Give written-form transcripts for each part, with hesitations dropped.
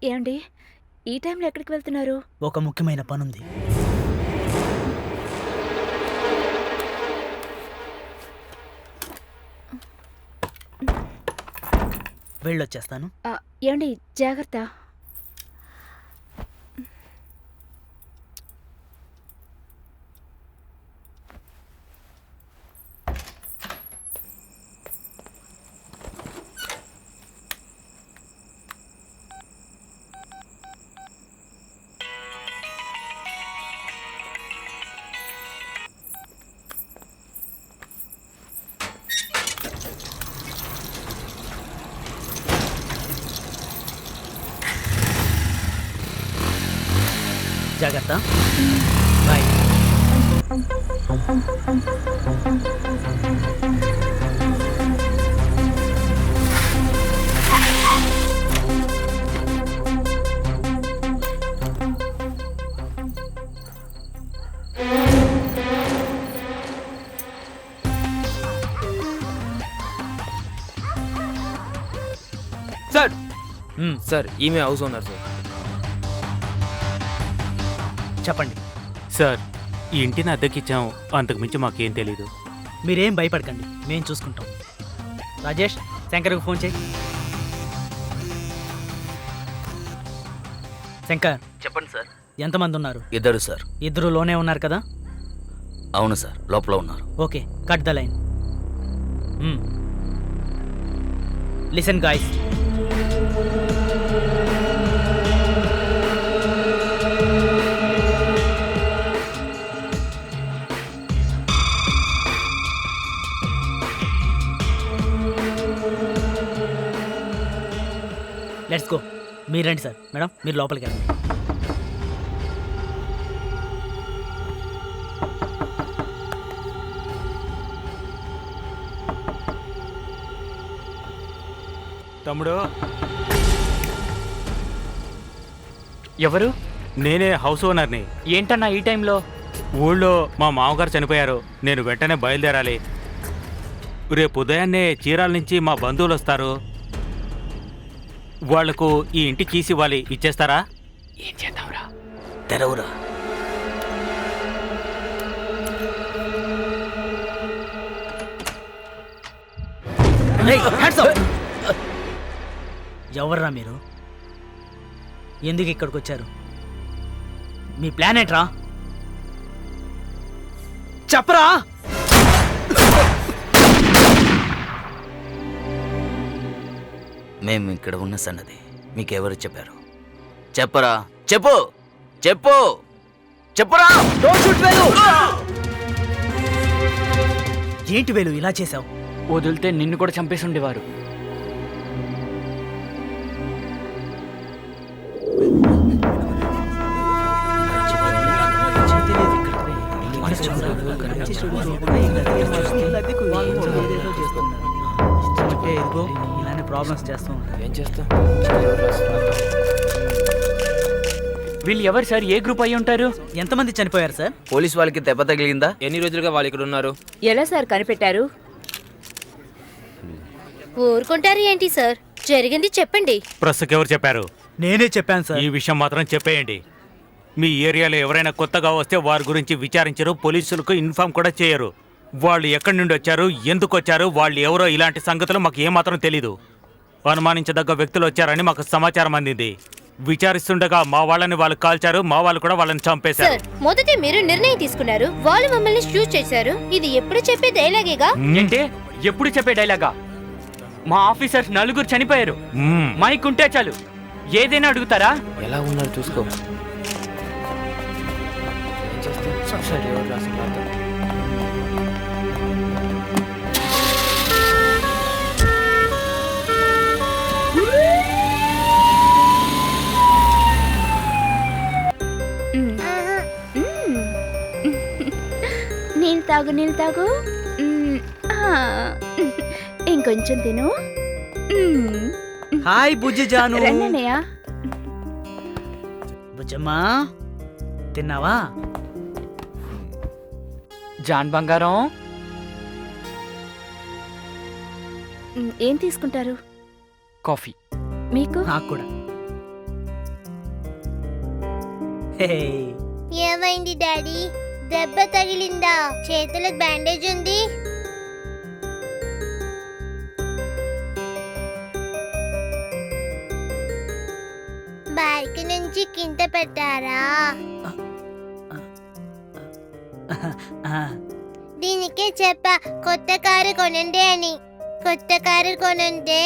ఏమండి ఈ టైంలో ఎక్కడికి వెళ్తున్నారు? ఒక ముఖ్యమైన పనుంది. వెళ్ళొచ్చేస్తాను. ఏమండి జాగ్రత్త. జాగ్రత్త. బాయ్. సార్ సార్ ఈమె హౌస్ ఓనర్ సార్. చెప్పండి. సార్ ఈ ఇంటిని అద్దెకిచ్చాం, అంతకు మించి మాకేం తెలీదు. మీరేం భయపడకండి, మేము చూసుకుంటాం. రాజేష్, శంకర్కి ఫోన్ చేయి. శంకర్, చెప్పండి సార్. ఎంతమంది ఉన్నారు? 2 సార్. 2 లోనే ఉన్నారు కదా? అవును సార్, లోపల ఉన్నారు. Okay, cut the line. Listen guys, let's go. మీరు రండి సార్. మేడం, మీరు లోపలికి రండి. తమ్ముడు, ఎవరు? నేనే హౌస్ ఓనర్ని. ఏంటన్నా ఈ టైంలో? ఊళ్ళో మా మామగారు చనిపోయారు, నేను వెంటనే బయలుదేరాలి. రేపు ఉదయాన్నే చీరాల నుంచి మా బంధువులు వస్తారు. వాళ్లకు ఈ ఇంటి కీస్ ఇవ్వాలి, ఇచ్చేస్తారా? ఏం చేద్దాంరా? తెరవురా. ఎవర్రా మీరు? ఎందుకు ఇక్కడికి వచ్చారు? మీ ప్లాన్ ఏంట్రా? చెప్పరా. మేము ఇక్కడ ఉన్న సన్నది మీకెవరు చెప్పారు? చెప్పరా, చెప్పు చెప్పు చెప్పురా. ఏంటి వేలు ఇలా చేసావు? వదిలితే నిన్ను కూడా చంపేసి ఉండేవారు. ఇలానే ప్రాబ్లమ్స్ చేస్తూ ఉంటారు. ఏం చేస్తా? వీళ్ళు ఎవరు సార్? ఏ గ్రూప్ అయి ఉంటారు? ఎంతమంది చనిపోయారు సార్? పోలీస్ వాళ్ళకి దెబ్బ తగిలిందా? ఎన్ని రోజులుగా వాళ్ళు ఇక్కడ ఉన్నారు? ఎలా సార్ కనిపెట్టారు? ఊరుకుంటారు ఏంటి సార్? జరిగింది చెప్పండి. ప్రెస్కి ఎవరు చెప్పారు? నేనే చెప్పాను సార్. ఈ విషయం మాత్రం చెప్పేయండి. మీ ఏరియాలో ఎవరైనా కొత్తగా వస్తే వారి గురించి విచారించరు, పోలీసులకు ఇన్ఫార్మ్ కూడా చేయరు. వాళ్ళు ఎక్కడి నుండి వచ్చారు, ఎందుకు వచ్చారు, వాళ్ళు ఎవరో ఇలాంటి సంగతులు మాకు ఏమాత్రం తెలీదు. అనుమానించదగ్గ వ్యక్తులు వచ్చారని మాకు సమాచారం అందింది. విచారిస్తుండగా మా వాళ్ళని వాళ్ళు కాల్చారు, మా వాళ్ళు కూడా వాళ్ళని చంపేశారు. సార్, మొదట మీరు నిర్ణయం తీసుకున్నారు, వాళ్ళు మమ్మల్ని షూట్ చేశారు. ఇది ఎప్పుడు చెప్పే డైలాగేగా? ఏంటి ఎప్పుడు చెప్పే డైలాగా? మా ఆఫీసర్స్ 4 చనిపోయారు. మైక్ ఉంటే చాలు ఏదైనా అడుగుతారా? ఎలా ఉన్నారు చూసుకో. నీళ్ళు తాగు. ఇంకొంచెం తిను. హాయ్ బుజ్జి జాను. రండన్నయ్య. బుజ్జమ్మా, తిన్నావా? జాన్ బంగారం, ఏం తీసుకుంటారు? కాఫీ. మీకు? నాకు కూడా. హే, ఏమైంది డాడీ? దెబ్బ తగిలిందా? చేతులకు బ్యాండేజ్ ఉంది. బైక్ నుంచి కింద పెట్టారా? ఆ, దీనికే చెప్పా కొత్త కారు కొనండి అని. కొత్త కారు కొనంటే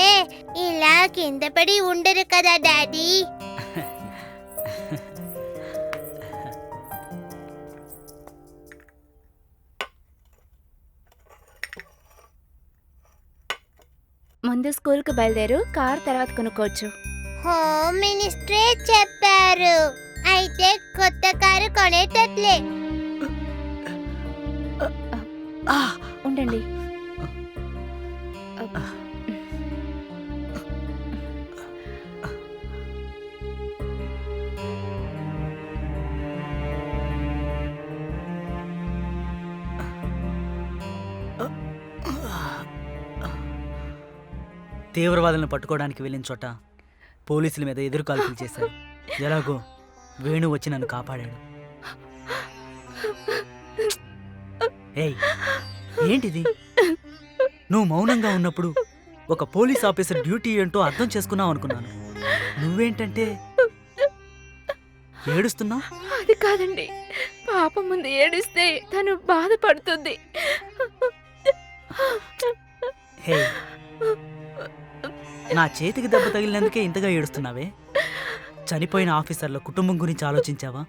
ఇలా కింద పడి ఉండరు కదా డాడీ. ముందు స్కూల్కి బయలుదేరు, కార్ తర్వాత కొనుక్కోవచ్చు. హోమ్ మినిస్టరే చెప్పారు. అయితే కొత్త కారు కొనేటట్లే. ఉండండి. తీవ్రవాదులను పట్టుకోవడానికి వెళ్ళిన చోట పోలీసుల మీద ఎదురు కాల్పులు చేశారు. ఎలాగో వేణు వచ్చి నన్ను కాపాడాడు. ఏయ్, ఏంటిది? నువ్వు మౌనంగా ఉన్నప్పుడు ఒక పోలీస్ ఆఫీసర్ డ్యూటీ ఏంటో అర్థం చేసుకున్నావు అనుకున్నాను. నువ్వేంటంటే ఏడుస్తున్నావు? అది కాదండి, పాప ముందు ఏడిస్తే తను బాధపడుతుంది. హే, నా చేతికి దెబ్బ తగిలినందుకే ఇంతగా ఏడుస్తున్నావే? చనిపోయిన ఆఫీసర్ల కుటుంబం గురించి ఆలోచించావా?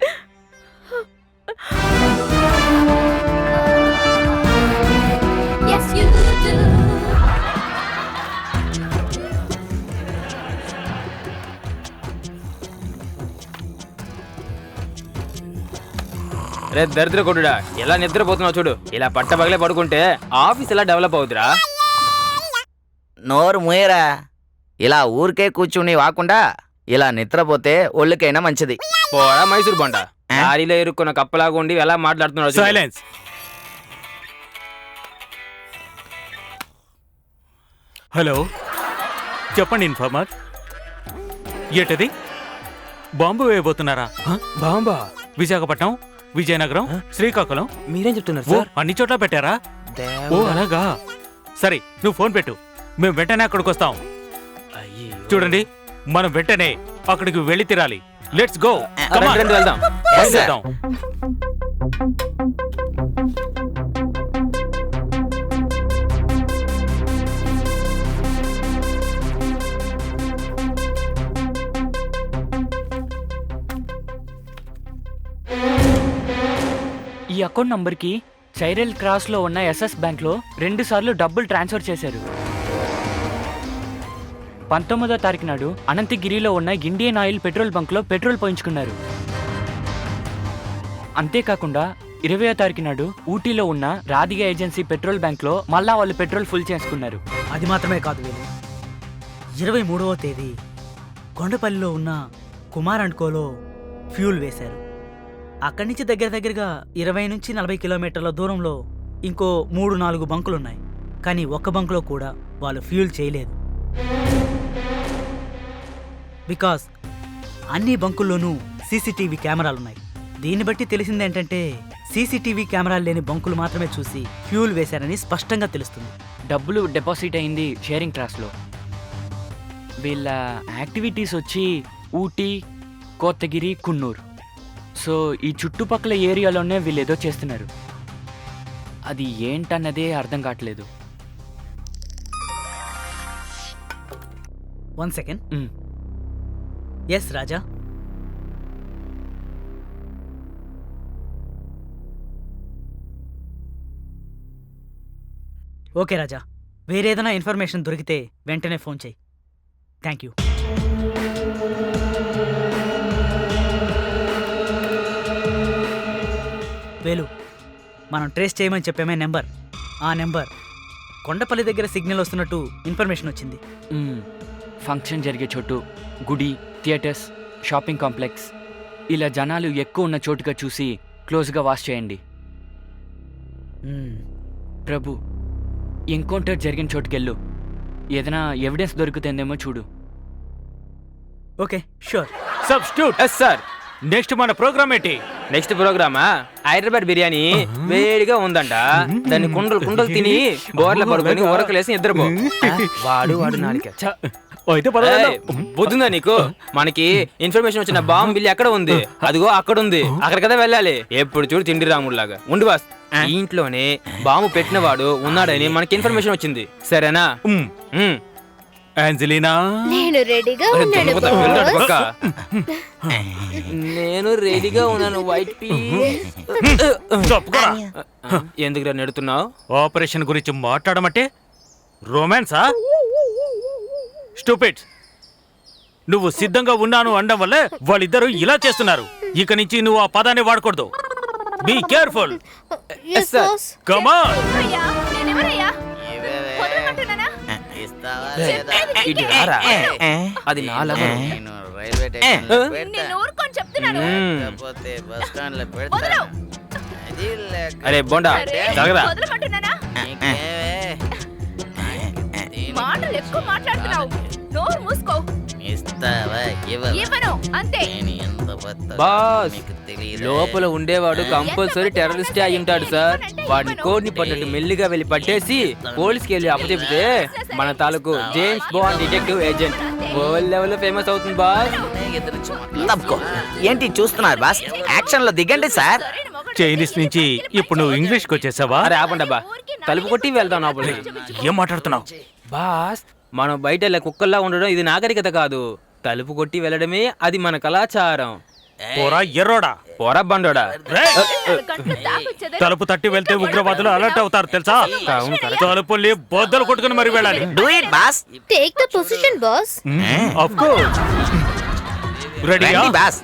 రే దరిద్ర కొడుడా, ఎలా నిద్రపోతున్నావు చూడు. ఇలా పట్టబగలే పడుకుంటే ఆఫీస్ ఎలా డెవలప్ అవుతురా? నోరు మూయరా. ఇలా ఊరికే కూర్చుని వాకుండా ఇలా నిద్రపోతే ఒళ్ళకైనా మంచిది. పోరా మైసూర్ బొండ. లారీలో ఇరుక్కున్న కప్పలాగా ఉండి ఎలా మాట్లాడుతున్నావు చూడు. సైలెన్స్. హలో, చెప్పండి ఇన్ఫార్మర్. ఏంటది? బాంబు వేయబోతున్నారా? బాంబా? విశాఖపట్నం, విజయనగరం, శ్రీకాకుళం, మీరేం చెప్తున్నారు ఓ సార్? అన్ని చోట్ల పెట్టారా? ఓ అలాగా. సరే, నువ్వు ఫోన్ పెట్టు, మేము వెంటనే అక్కడికి వస్తాం. చూడండి, మనం వెంటనే అక్కడికి వెళ్ళి తీరాలి. Let's go. రండి వెళ్దాం. ఈ అకౌంట్ నంబర్కి చైరల్ క్రాస్లో ఉన్న ఎస్ఎస్ బ్యాంక్లో 2 సార్లు డబ్బులు ట్రాన్స్ఫర్ చేశారు. 19వ తారీఖు నాడు అనంతగిరిలో ఉన్న ఇండియన్ ఆయిల్ పెట్రోల్ బంక్లో పెట్రోల్ పోయించుకున్నారు. అంతేకాకుండా 20వ తారీఖు నాడు ఊటీలో ఉన్న రాధిగా ఏజెన్సీ పెట్రోల్ బ్యాంక్లో మళ్ళా వాళ్ళు పెట్రోల్ ఫుల్ చేసుకున్నారు. అది మాత్రమే కాదు వీళ్ళు, 23వ తేదీ కొండపల్లిలో ఉన్న కుమార్ అండ్ కోలో ఫ్యూల్ వేశారు. అక్కడి నుంచి దగ్గరగా 20 నుంచి 40 కిలోమీటర్ల దూరంలో ఇంకో 3-4 బంకులున్నాయి. కానీ ఒక్క బంకులో కూడా వాళ్ళు ఫ్యూల్ చేయలేదు. బికాస్ అన్ని బంకుల్లోనూ సీసీటీవీ కెమెరాలున్నాయి. దీన్ని బట్టి తెలిసిందేంటంటే సీసీటీవీ కెమెరాలు లేని బంకులు మాత్రమే చూసి ఫ్యూల్ వేశారని స్పష్టంగా తెలుస్తుంది. డబ్బులు డిపాజిట్ అయింది షేరింగ్ ట్రాస్లో. వీళ్ళ యాక్టివిటీస్ వచ్చి ఊటీ, కోతగిరి, కున్నూర్. సో ఈ చుట్టుపక్కల ఏరియాలోనే వీళ్ళు ఏదో చేస్తున్నారు. అది ఏంటన్నదే అర్థం కావట్లేదు. 1 సెకండ్. ఎస్ రాజా. ఓకే రాజా, వేరేదైనా ఇన్ఫర్మేషన్ దొరికితే వెంటనే ఫోన్ చేయి. Thank you. వేలు, మనం ట్రేస్ చేయమని చెప్పామే నెంబర్, ఆ నెంబర్ కొండపల్లి దగ్గర సిగ్నల్ వస్తున్నట్టు ఇన్ఫర్మేషన్ వచ్చింది. ఫంక్షన్ జరిగే చోటు, గుడి, థియేటర్స్, షాపింగ్ కాంప్లెక్స్, ఇలా జనాలు ఎక్కువ ఉన్న చోటుగా చూసి క్లోజ్గా వాచ్ చేయండి. ప్రభు, ఎన్కౌంటర్ జరిగిన చోటుకెళ్ళు. ఏదైనా ఎవిడెన్స్ దొరుకుతుందేమో చూడు. Okay, sure. Substitute. Yes sir. Next మన ప్రోగ్రామ్ ఏంటి? నెక్స్ట్ ప్రోగ్రామా హైదరాబాద్ బిర్యానీ వేడిగా ఉందంట. దాన్ని కుండలు తిని బోర్ల పడుకొని ఉరకలేసి నిద్రపో. వాడు నాలుక అయితే బుద్ధుందా నీకు? మనకి ఇన్ఫర్మేషన్ వచ్చిన బాంబు బిల్లి ఎక్కడ ఉంది? అదిగో అక్కడ ఉంది. అక్కడ కదా వెళ్ళాలి. ఎప్పుడు చూడు తిండి రాముడిలాగా ఉండు బాస్. ఈ ఇంట్లోనే బాంబు పెట్టినవాడు ఉన్నాడని మనకి ఇన్ఫర్మేషన్ వచ్చింది. సరేనా? ఆంజలీనా, నేను రెడీగా ఉన్నాను నేను రెడీగా ఉన్నాను వైట్ పీ. ఎందుకు నెడుతున్నావు? ఆపరేషన్ గురించి మాట్లాడమంటే రొమాన్సా? స్టూపిడ్. నువ్వు సిద్ధంగా ఉన్నాను అనడం వల్ల వాళ్ళిద్దరూ ఇలా చేస్తున్నారు. ఇక నుంచి నువ్వు ఆ పదాన్ని వాడకూడదు. Be careful. Come on. ఇటు రారా. అది నా లవర్. అరే బోండా జరగరా. మాటలు ఎక్కువ మాట్లాడుతున్నావు. నోరు మూసుకో. ఇవ్వను అంతే. బాస్ లోపల ఉండేవాడు కంపల్సరీ టెర్రరిస్ట్ అయి ఉంటాడు సార్. వాడిని కోడ్ని పట్టట్టు మెల్లిగా వెళ్ళి పట్టేసి పోలీస్కి వెళ్ళి అప్పచెప్తే మన తాలూకు James bond detective agent world level famous అవుతుంది బాస్. తప్పుకో. ఏంటి చూస్తున్నారు బాస్? యాక్షన్ లో దిగండి సార్. చైనీస్ నుంచి ఇప్పుడు నువ్వు ఇంగ్లీష్కి వచ్చేసావా? అరే ఆపండబ్బా, తలుపు కొట్టి వెళ్తాం లోపలికి. ఏం మాట్లాడుతున్నావు బాస్? మనం బయట ఇలా కుక్కల్లా ఉండడం ఇది నాగరికత కాదు. తలుపు కొట్టి వెళ్ళడమే అది మన కళాచారం. పోరా ఎర్రోడా, పోరా బండోడా. తలుపు తట్టి వెళ్తే ఉగ్రవాదులు అలర్ట్ అవుతారు తెలుసా? తలుపుల్ని బొద్దలు కొట్టుకుని మరి వెళ్ళాలి. Do it boss. Take the position boss. Of course. రెడీయా బాస్?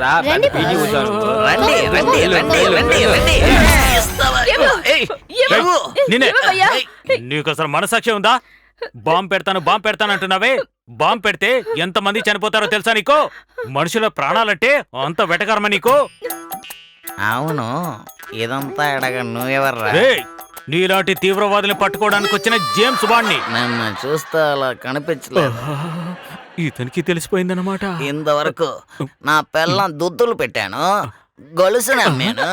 రా రండి పీటీ కూర్చోను. రండి రండి రండి రండి రండి. నిన్నే. నీకు అసలు మనసాక్షి ఉందా? బాంబు పెడతాను అంటున్నావే. బాంబు పెడితే ఎంతమంది చనిపోతారో తెలుసా నీకు? మనుషుల ప్రాణాలంటే అంత వెటకరమా నీకు? అవును, ఇదంతా అడగ నువ్వెవర్రా? నీలాంటి తీవ్రవాదుల్ని పట్టుకోవడానికి వచ్చిన జేమ్స్ బాండ్ని. నన్ను చూస్తే అలా కనిపించలేదు. ఇతనికి తెలిసిపోయిందన్నమాట. ఇంతవరకు నా పిల్లం దుద్దులు పెట్టాను, గొలుసు నమ్మాను,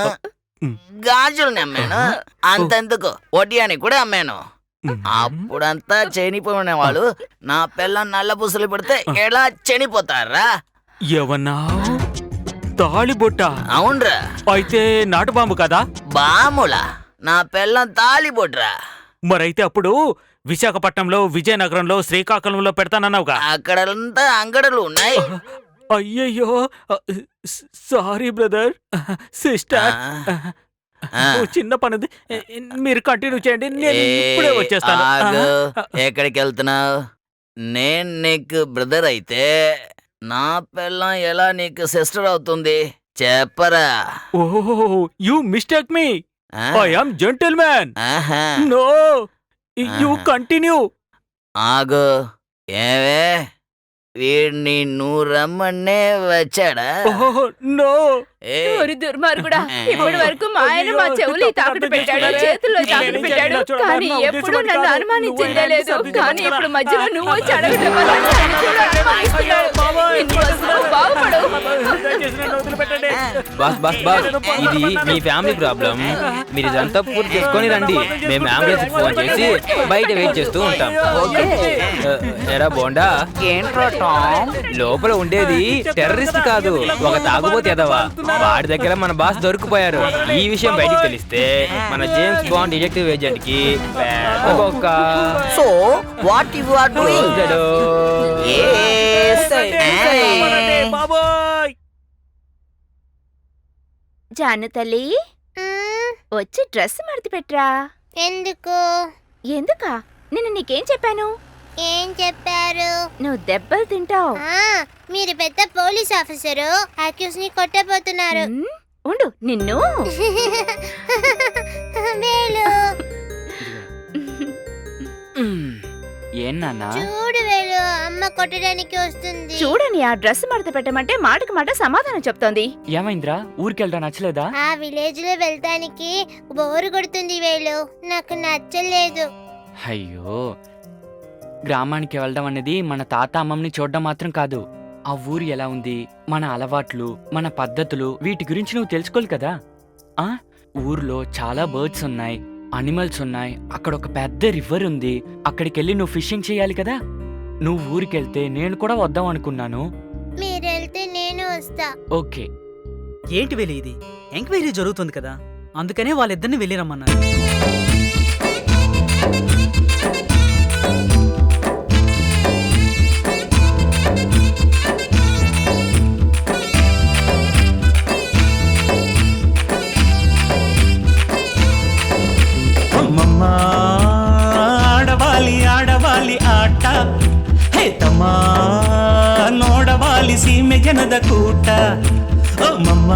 గాజులు నమ్మాను, అంతెందుకు వడ్యాని కూడా అమ్మాను. అప్పుడంతా చనిపోయిన వాళ్ళు నా పిల్లం నల్ల పుసలు పెడితే ఎలా చనిపోతారా? ఏమన్నా తాళిబొట్ట? అవునరా. అయితే నాటు బాంబు కదా? బాములా? నా పిల్లం తాళిబొట్రా. మరైతే అప్పుడు విశాఖపట్నంలో, విజయనగరంలో, శ్రీకాకుళంలో పెడతానన్నావుగా? అక్కడంతా అంగడులు ఉన్నాయి. అయ్యయ్యో, సారీ బ్రదర్, సిస్టర్, చిన్న పనిది. మీరు కంటిన్యూ చేయండి, నేను ఇప్పుడే వచ్చేస్తాను. ఆగు. ఎక్కడికి వెళ్తున్నావు? నేను నీకు బ్రదర్ అయితే నా పిల్లం ఎలా నీకు సిస్టర్ అవుతుంది చెప్పరా? ఓహో, you mistake me. I am gentleman. ఆహా. No, you continue. ఆగు. ఏవే, వీడిని నువ్వు రమ్మనే వచ్చాడా? ఓహో నో. ఓరి దుర్మార్గుడా, ఇప్పటి వరకు మా ఆయన మా చెవులు తాకట్టు పెట్టాడు, చేతుల్లో తాకట్టు పెట్టాడు, కానీ ఎప్పుడు నన్ను అనుమానించిందే లేదు. కానీ ఇప్పుడు మధ్యలో నువ్వు వచ్చి అడగటం వల్ల ఆయన కూడా అనుమానిస్తున్నాడు. నిన్ను అసలు బాగుపడు. బాస్ బాస్ బాస్, ఇది మీ ఫ్యామిలీ ప్రాబ్లం. మీరు ఇదంతా పూర్తి చేసుకొని రండి. మేము అంబులెన్స్ ఫోన్ చేసి బయట వెయిట్ చేస్తూ ఉంటాం. ఎరా బోండా, ఏంట్రా టామ్? లోపల ఉండేది టెర్రరిస్ట్ కాదు, ఒక తాగుబోతు ఎదవా. వాడి దగ్గర మన బాస్ దొరికిపోయారు. ఈ విషయం బయటికి తెలిస్తే మన జేమ్స్ బాండ్ డిటెక్టివ్ ఏజెంట్ కి పెద్ద బొక్క. So what you are doing? బాబోయ్, జాను తల్లి, వచ్చి డ్రెస్ మడత పెట్టరా. ఎందుకు? ఎందుకా? నిన్న నీకేం చెప్పాను? ఏం చెప్పారు? నువ్వు దెబ్బలు తింటావు. మీరు పెద్ద పోలీస్ ఆఫీసరు, అక్యూస్ ని కొట్టబోతున్నారు. ఉండు నిన్ను. వేలు ఏన్నా చూడు వేలు, అమ్మ కొట్టడానికి వస్తుంది. చూడని ఆ డ్రెస్ మడత పెట్టమంటే మాటకి మాట సమాధానం చెప్తోంది. ఏమైందిరా? ఊరికెళ్ళడం నచ్చలేదా? ఆ విలేజ్ లో వెళ్తానికి బోరు కొడుతుంది వేలు, నాకు నచ్చలేదు. అయ్యో, గ్రామానికి వెళ్ళడం అనేది మన తాత అమ్మమ్మని చూడడం మాత్రం కాదు, ఆ ఊరు ఎలా ఉంది, మన అలవాట్లు, మన పద్ధతులు, వీటి గురించి నువ్వు తెలుసుకోవాలి కదా. ఆ ఊర్లో చాలా బర్డ్స్ ఉన్నాయి, అనిమల్స్ ఉన్నాయి, అక్కడ ఒక పెద్ద రివర్ ఉంది. అక్కడికెళ్ళి నువ్వు ఫిషింగ్ చేయాలి కదా. నువ్వు ఊరికెళ్తే నేను కూడా వద్దాం అనుకున్నాను. మీరెళ్తే నేను వస్తా. ఓకే. ఏంటి వెళ్ళి ఇది ఎంక్వైరీ జరుగుతుంది కదా, అందుకనే వాళ్ళిద్దరిని వెళ్ళి రమ్మన్నారు. అమ్మమ్మ ఆడవాలి ఆడవాలి ಆಟ ಹೇ ತಮ್ಮ ನೋಡవాలి ಸೀಮೆ ಜನದ ಕೂಟ ಅಮ್ಮಮ್ಮ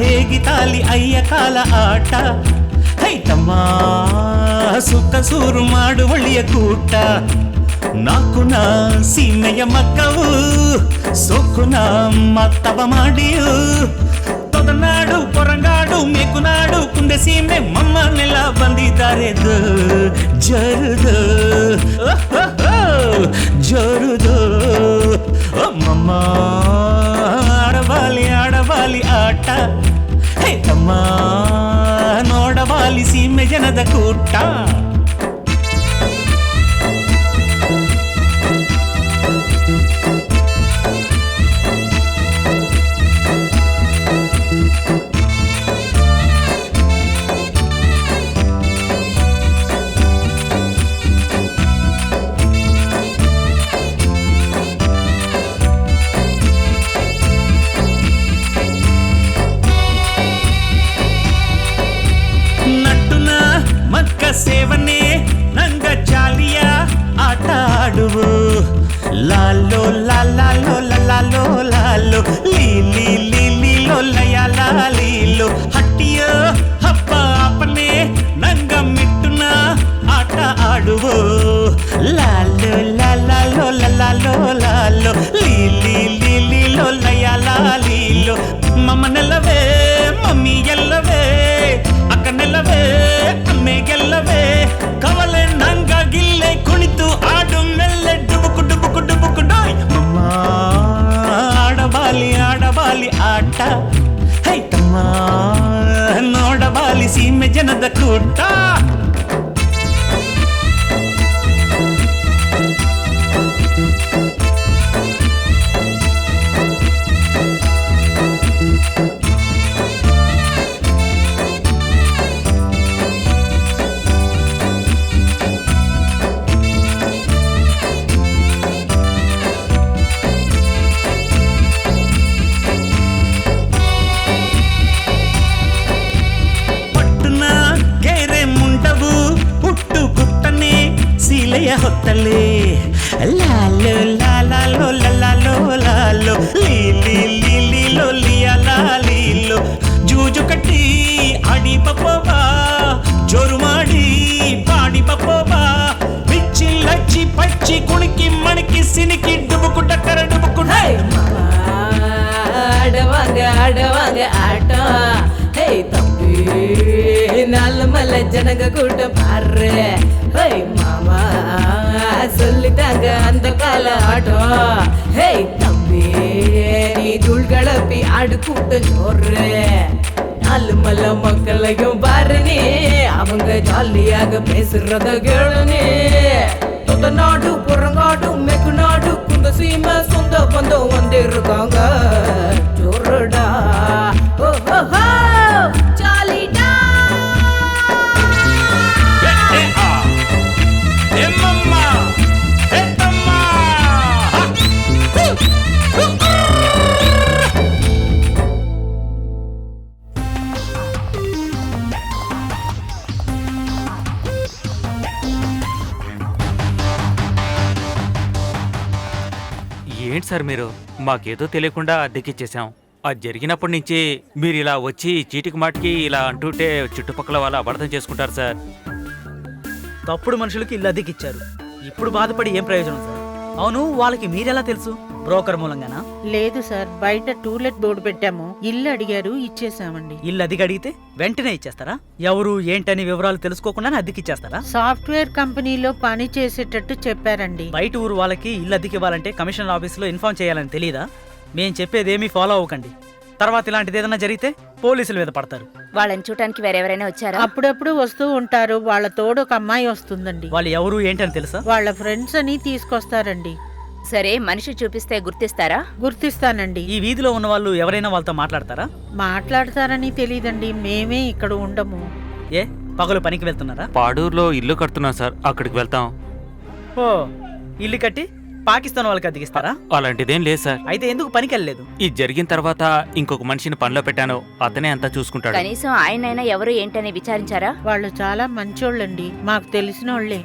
ಹೇಗಿತಾಲಿ ಅಯ್ಯ ಕಾಲ ಆಟ ಹೇ ತಮ್ಮ ಸುಕ್ಕ ಸೂರು ಮಾಡು ಒಳ್ಳೆಯ ಕೂಟ ನಾಕುನ ಸೀಮೆಯ ಮಕ್ಕವು ಸೊಕ್ಕುನ ಮತ್ತವ ಮಾಡಿಯು ತೊದನಾಡು ಪೊರಂಗಾಡು ಮೇಕುನಾಡು ಕುಂದೆ ಸೀಮೆ ಮಮ್ಮನೆಲ್ಲ ಬಂದಿದ್ದಾರೆ ಜರುದು ಜರುದು ಅಮ್ಮಮ್ಮ ಆಡవాలి ಆಡవాలి ಆಟ ಹೇ ತಮ್ಮ ನೋಡవాలి ಸೀಮೆ ಜನದ ಕೂಟ. ಸೇವನೆ ನಂಗ ಜಾಲಿಯ ಆಟ ಆಡುವು ಲಾಲೋ ಲಾಲೋ ಲಾಲೋ ಲಾಲೋ ಲೀಲಿ ಲೀಲಿ ಲೊಲ್ಲಯ ಲಾಲೀಲೋ ಹಟ್ಟಿಯ ಹಬ್ಬ ಅಪ್ಪನೆ ನಂಗ ಮಿಟ್ಟುನ ಆಟ ಆಡುವು ಲಾಲೋ ಲಾಲೋ ಲಾಲೋ ಲಾಲೋ ಲೀಲಿ ಲೀಲಿ ಲೊಲ್ಲಯ ಲಾಲೀಲೋ ಮಮ್ಮನೆಲ್ಲವೇ ಮಮ್ಮಿ ಎಲ್ಲವೇ ಅಕ್ಕನೆಲ್ಲವೇ ಗೆಲ್ಲವೇ ಕವಲೆ ನಂಗ ಗಿಲ್ಲೆ ಕುಣಿತು ಆಡು ಮೆಲ್ಲೆ ಡುಬುಕು ಡುಬುಕು ಡುಬುಕು ಡಾಯ್ ಮಮ್ಮ ಆಡಬಾಲಿ ಆಡಬಾಲಿ ಆಟ ಹೈ ತಮ್ಮ ನೋಡಬಾಲಿ ಸೀಮೆ ಜನದ ಕೂಟ. ಹೊತ್ತಲೆ ಲಾಲೋ ಲಾಲೋ ಲಾಲೋ ಲಾಲೋ ಲೀಲಿ ಲೀಲಿ ಲೊಲಿಯ ಲಾಲೀಲೋ ಜೂಜು ಕಟ್ಟಿ ಆಡಿ ಪಪ್ಪವಾ ಜೋರು ಮಾಡಿ ಪಾಡಿ ಪಪ್ಪವಾ ಬಿಚ್ಚಿ ಲಚ್ಚಿ ಪಚ್ಚಿ ಕುಣಿಕಿ ಮಣಕಿ ಸಿನಿಕಿ ಡುಬುಕು ಡಕ್ಕರ ಡುಬುಕು ಆಡವಾಂಗ ಆಡವಾಂಗ ಆಟ ಹೇ ತಪ್ಪಿ ನಾಲ್ ಮಲ್ಲ ಜನಗ ಕೂಟ ಪಾರ್ರೆ ಹೇ ಮಾಮಾ சொல்லிட்டாங்க அந்த கால ஆட்டம். ஹே தம்பி நீ தூள் கிளப்பி ஆடு கூட்ட ஜோறு நாலு மல்ல மக்களையும் பாரு நீ அவங்க ஜாலியாக பேசுறத கேளு நீ நாடு புறங்காடு மெக்கு நாடு குந்த சீமை சொந்த பந்தம் வந்து இருக்காங்க ஜோருடா ஓஹோ ஜாலிடா. ఏంటి సార్ మీరు మాకేదో తెలియకుండా అద్దెకిచ్చేసాం. అది జరిగినప్పటి నుంచి మీరు ఇలా వచ్చి చీటికి మాటికి ఇలా అంటుంటే చుట్టుపక్కల వాళ్ళు అబద్ధం చేసుకుంటారు సార్. తప్పుడు మనుషులకి ఇల్లు అద్దెకిచ్చారు, ఇప్పుడు బాధపడి ఏం ప్రయోజనం సార్? అవును, వాళ్ళకి మీరెలా తెలుసు? బ్రోకర్ మూలంగానా? లేదు సార్, బయట టూలెట్ బోర్డు పెట్టాము, ఇల్లు అడిగారు, ఇచ్చేసామండి. ఇల్లు అద్దెకి అడిగితే వెంటనే ఇచ్చేస్తారా? ఎవరు ఏంటని వివరాలు తెలుసుకోకుండానే అద్దెకి ఇచ్చేస్తారా? సాఫ్ట్వేర్ కంపెనీలో పని చేసేటట్టు చెప్పారండి. బయట ఊరు వాళ్ళకి ఇల్లు అద్దెకి ఇవ్వాలంటే కమిషనర్ ఆఫీసులో ఇన్ఫార్మ్ చేయాలని తెలీదా? మేం చెప్పేది ఏమీ ఫాలో అవ్వకండి. తర్వాత ఇలాంటిది ఏదైనా జరిగితే పోలీసుల మీద పడతారు. వాళ్ళని చూడటానికి వేరెవరైనా వచ్చారా? అప్పుడప్పుడు వస్తూ ఉంటారు, వాళ్ళ తోడు ఒక అమ్మాయి వస్తుందండి. వాళ్ళు ఎవరు ఏంటని తెలుసా? వాళ్ళ ఫ్రెండ్స్ అని తీసుకొస్తారండి. సరే, మనిషి చూపిస్తే గుర్తిస్తారా? గుర్తిస్తానండి. ఈ వీధిలో ఉన్న వాళ్ళు ఎవరైనా వాళ్ళతో మాట్లాడతారా? మాట్లాడతారని తెలీదండి, మేమే ఇక్కడ ఉండము. ఏ పగలు పనికి వెళ్తున్నారా? పాడూరులో ఇల్లు కడుతున్నాం సార్, అక్కడికి వెళ్తాం. ఓ, ఇల్లు కట్టి పాకిస్తాన్ వాళ్ళకి అద్దెకిస్తారా? అలాంటిదేం లేదు సార్. అయితే ఎందుకు పనికి వెళ్ళలేదు? ఇది జరిగిన తర్వాత ఇంకొక మనిషిని పనిలో పెట్టాను, అతనే అంతా చూసుకుంటాడు. కనీసం ఆయనైనా ఎవరు ఏంటని విచారించారా? వాళ్ళు చాలా మంచోళ్ళండి, మాకు తెలిసిన వాళ్ళే.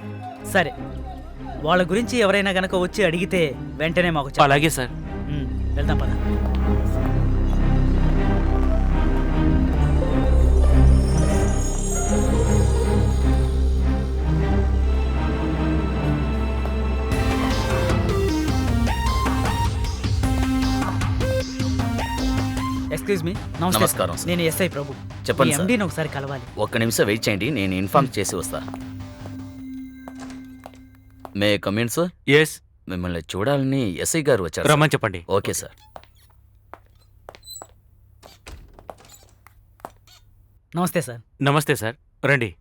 సరే, వాళ్ళ గురించి ఎవరైనా గనక వచ్చి అడిగితే వెంటనే మాకు చెప్పండి. అలాగే సార్. వెళ్దాం పద. Excuse me. నమస్కారం సార్. నేను ఎస్ఐ ప్రభు. చెప్పండి సార్. ఎండీని ఒకసారి కలవాలి. ఒక్క నిమిషం వెయిట్ చేయండి, నేను ఇన్ఫార్మ్ చేసి వస్తా. May come in sir? ఎస్. మిమ్మల్ని చూడాలని ఎస్ఐ గారు వచ్చారు. రమ్మని చెప్పండి. Okay sir. నమస్తే సార్. నమస్తే సార్, రండి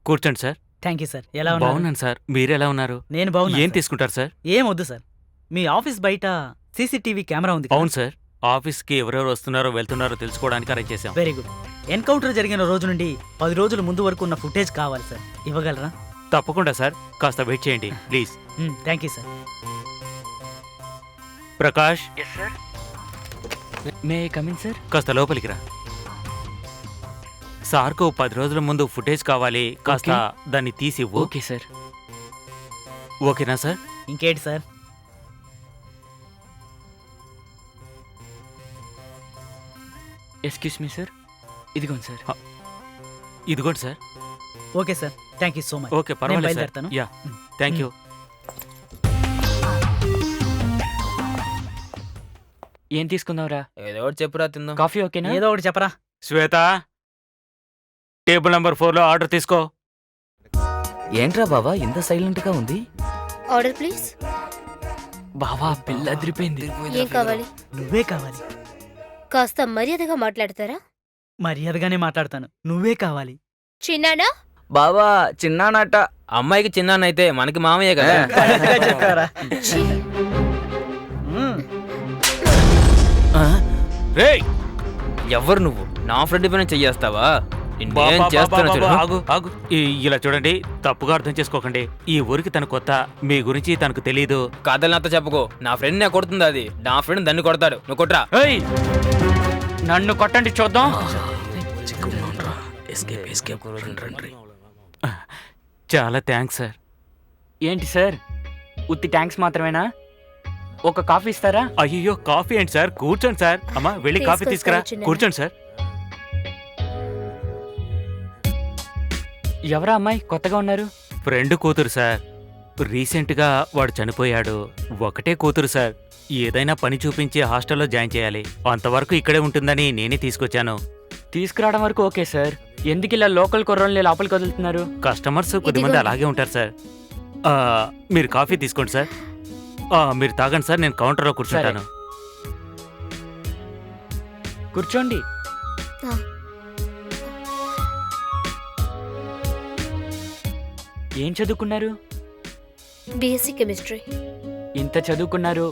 కూర్చోండి సార్. Thank you sir. ఎలా ఉన్నారు? బాగున్నాను సార్, మీరెలా ఉన్నారు? నేను బాగున్నాను. ఏం తీసుకుంటారు సార్? ఏం వద్దు సార్. మీ ఆఫీస్ బయట సీసీటీవీ కెమెరా ఉంది. అవును సార్, ఆఫీస్కి ఎవరెవరు వస్తున్నారో వెళ్తున్నారో తెలుసుకోవడానికి అరేంజ్ చేశాం. Very good. ఎన్కౌంటర్ జరిగిన రోజు నుండి 10 రోజుల ముందు వరకు ఉన్న ఫుటేజ్ కావాలి సార్, ఇవ్వగలరా? తప్పకుండా సార్, కాస్త వెయిట్ చేయండి please. Thank you sir. Prakash, may come in sir? కాస్త లోపలికి రా. సార్కు 10 రోజుల ముందు ఫుటేజ్ కావాలి, కాస్త దాన్ని తీసి ఇవ్వు. Okay sir. ఓకేనా సార్? ఇంకేంటి సార్? ఎక్స్క్యూజ్ మీ సార్, ఇదిగోండి సార్. ఇదిగోండి sir. Okay sir, thank you so much. Okay, పర్వాలేదు సార్. బయలుదేరుతాను. Yeah, thank you. ఏం తీసుకుందాంరా? ఏదో ఒకటి చెప్పురా, తిందాం. కాఫీ ఓకేనా? ఏదో ఒకటి చెప్పరా. శ్వేత, టేబుల్ నంబర్ 4లో ఆర్డర్ తీసుకో. ఏంట్రా బావా ఇంత సైలెంట్ గా ఉంది? Order please. బావా, పిల్ల అదిరిపోయింది. ఏం కావాలి? నువ్వే కావాలి. కాస్త మర్యాదగా మాట్లాడతారా? మర్యాదగానే మాట్లాడతాను, నువ్వే కావాలి. చిన్నానా? బావా చిన్నానట. అమ్మాయికి చిన్నానైతే మనకి మామయ్య కదా. కరెక్ట్గా చెప్పారా? ఛీ, రేయ్, ఎవరు నువ్వు? నా ఫ్రెండ్ పైన చెయ్యేస్తావా? బా, నేను బా, బా, చేస్తాను బా, చూడు. బా, ఆగు ఆగు. ఇలా చూడండి, తప్పుగా అర్థం చేసుకోకండి. ఈ ఊరికి తను కొత్త, మీ గురించి తనకు తెలీదు. కథలు నాతో చెప్పుకో. నా ఫ్రెండ్ నే కొడుతుంది, అది నా ఫ్రెండ్ దాన్ని కొడతాడు. నువ్వు కొట్రా. ఏయ్, నన్ను కొట్టండి చూద్దాం. చాలా థ్యాంక్స్ సార్. ఏంటి సార్, ఉత్తి ట్యాంక్స్ మాత్రమేనా? ఒక కాఫీ ఇస్తారా? అయ్యో, కాఫీ ఏంటి సార్, కూర్చోండి సార్. అమ్మా, వెళ్ళి కాఫీ తీసుకురా. తీసుకొస్తాను, కూర్చోండి సార్. ఎవరా అమ్మాయి కొత్తగా ఉన్నారు? ఫ్రెండ్ కూతురు సార్. రీసెంట్గా వాడు చనిపోయాడు. ఒకటే కూతురు సార్. ఏదైనా పని చూపించి హాస్టల్లో జాయిన్ చేయాలి. అంతవరకు ఇక్కడే ఉంటుందని నేనే తీసుకొచ్చాను. తీసుకురావడం వరకు ఓకే సార్. ఎందుకు ఇలా లోకల్ కుర్రోళ్ళని లోపలికి వదులుతున్నారు? కస్టమర్స్ కొద్దిమంది అలాగే ఉంటారు సార్. మీరు కాఫీ తీసుకోండి సార్. మీరు తాగండి సార్, నేను కౌంటర్లో కూర్చుంటాను. కూర్చోండి. ఏం చదువుకున్నారు? BSc chemistry. ఇంత చదువుకున్నారు,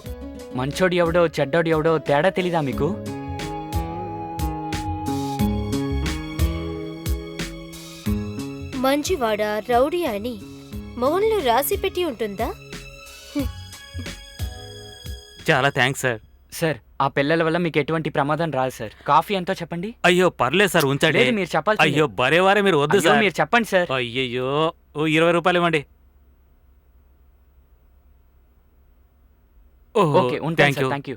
మంచోడు ఎవడో చెడ్డోడు ఎవడో తేడా తెలీదా మీకు? మంచివాడ రౌడీ అని మొహంలో రాసి పెట్టి ఉంటుందా? చాలా థ్యాంక్స్ సార్. సార్, ఆ పిల్లల వల్ల మీకు ఎటువంటి ప్రమాదం రాదు సార్. కాఫీ ఎంతో చెప్పండి. అయ్యో పర్లేదు సార్, ఉంచండి. లేదు, మీరు చెప్పాలి. అయ్యో బరేవారే, మీరు వద్దు సార్. మీరు చెప్పండి సార్. అయ్యయ్యో, 20 రూపాయలు ఇవ్వండి. ఓకే, ఉంటాను సార్. Thank you.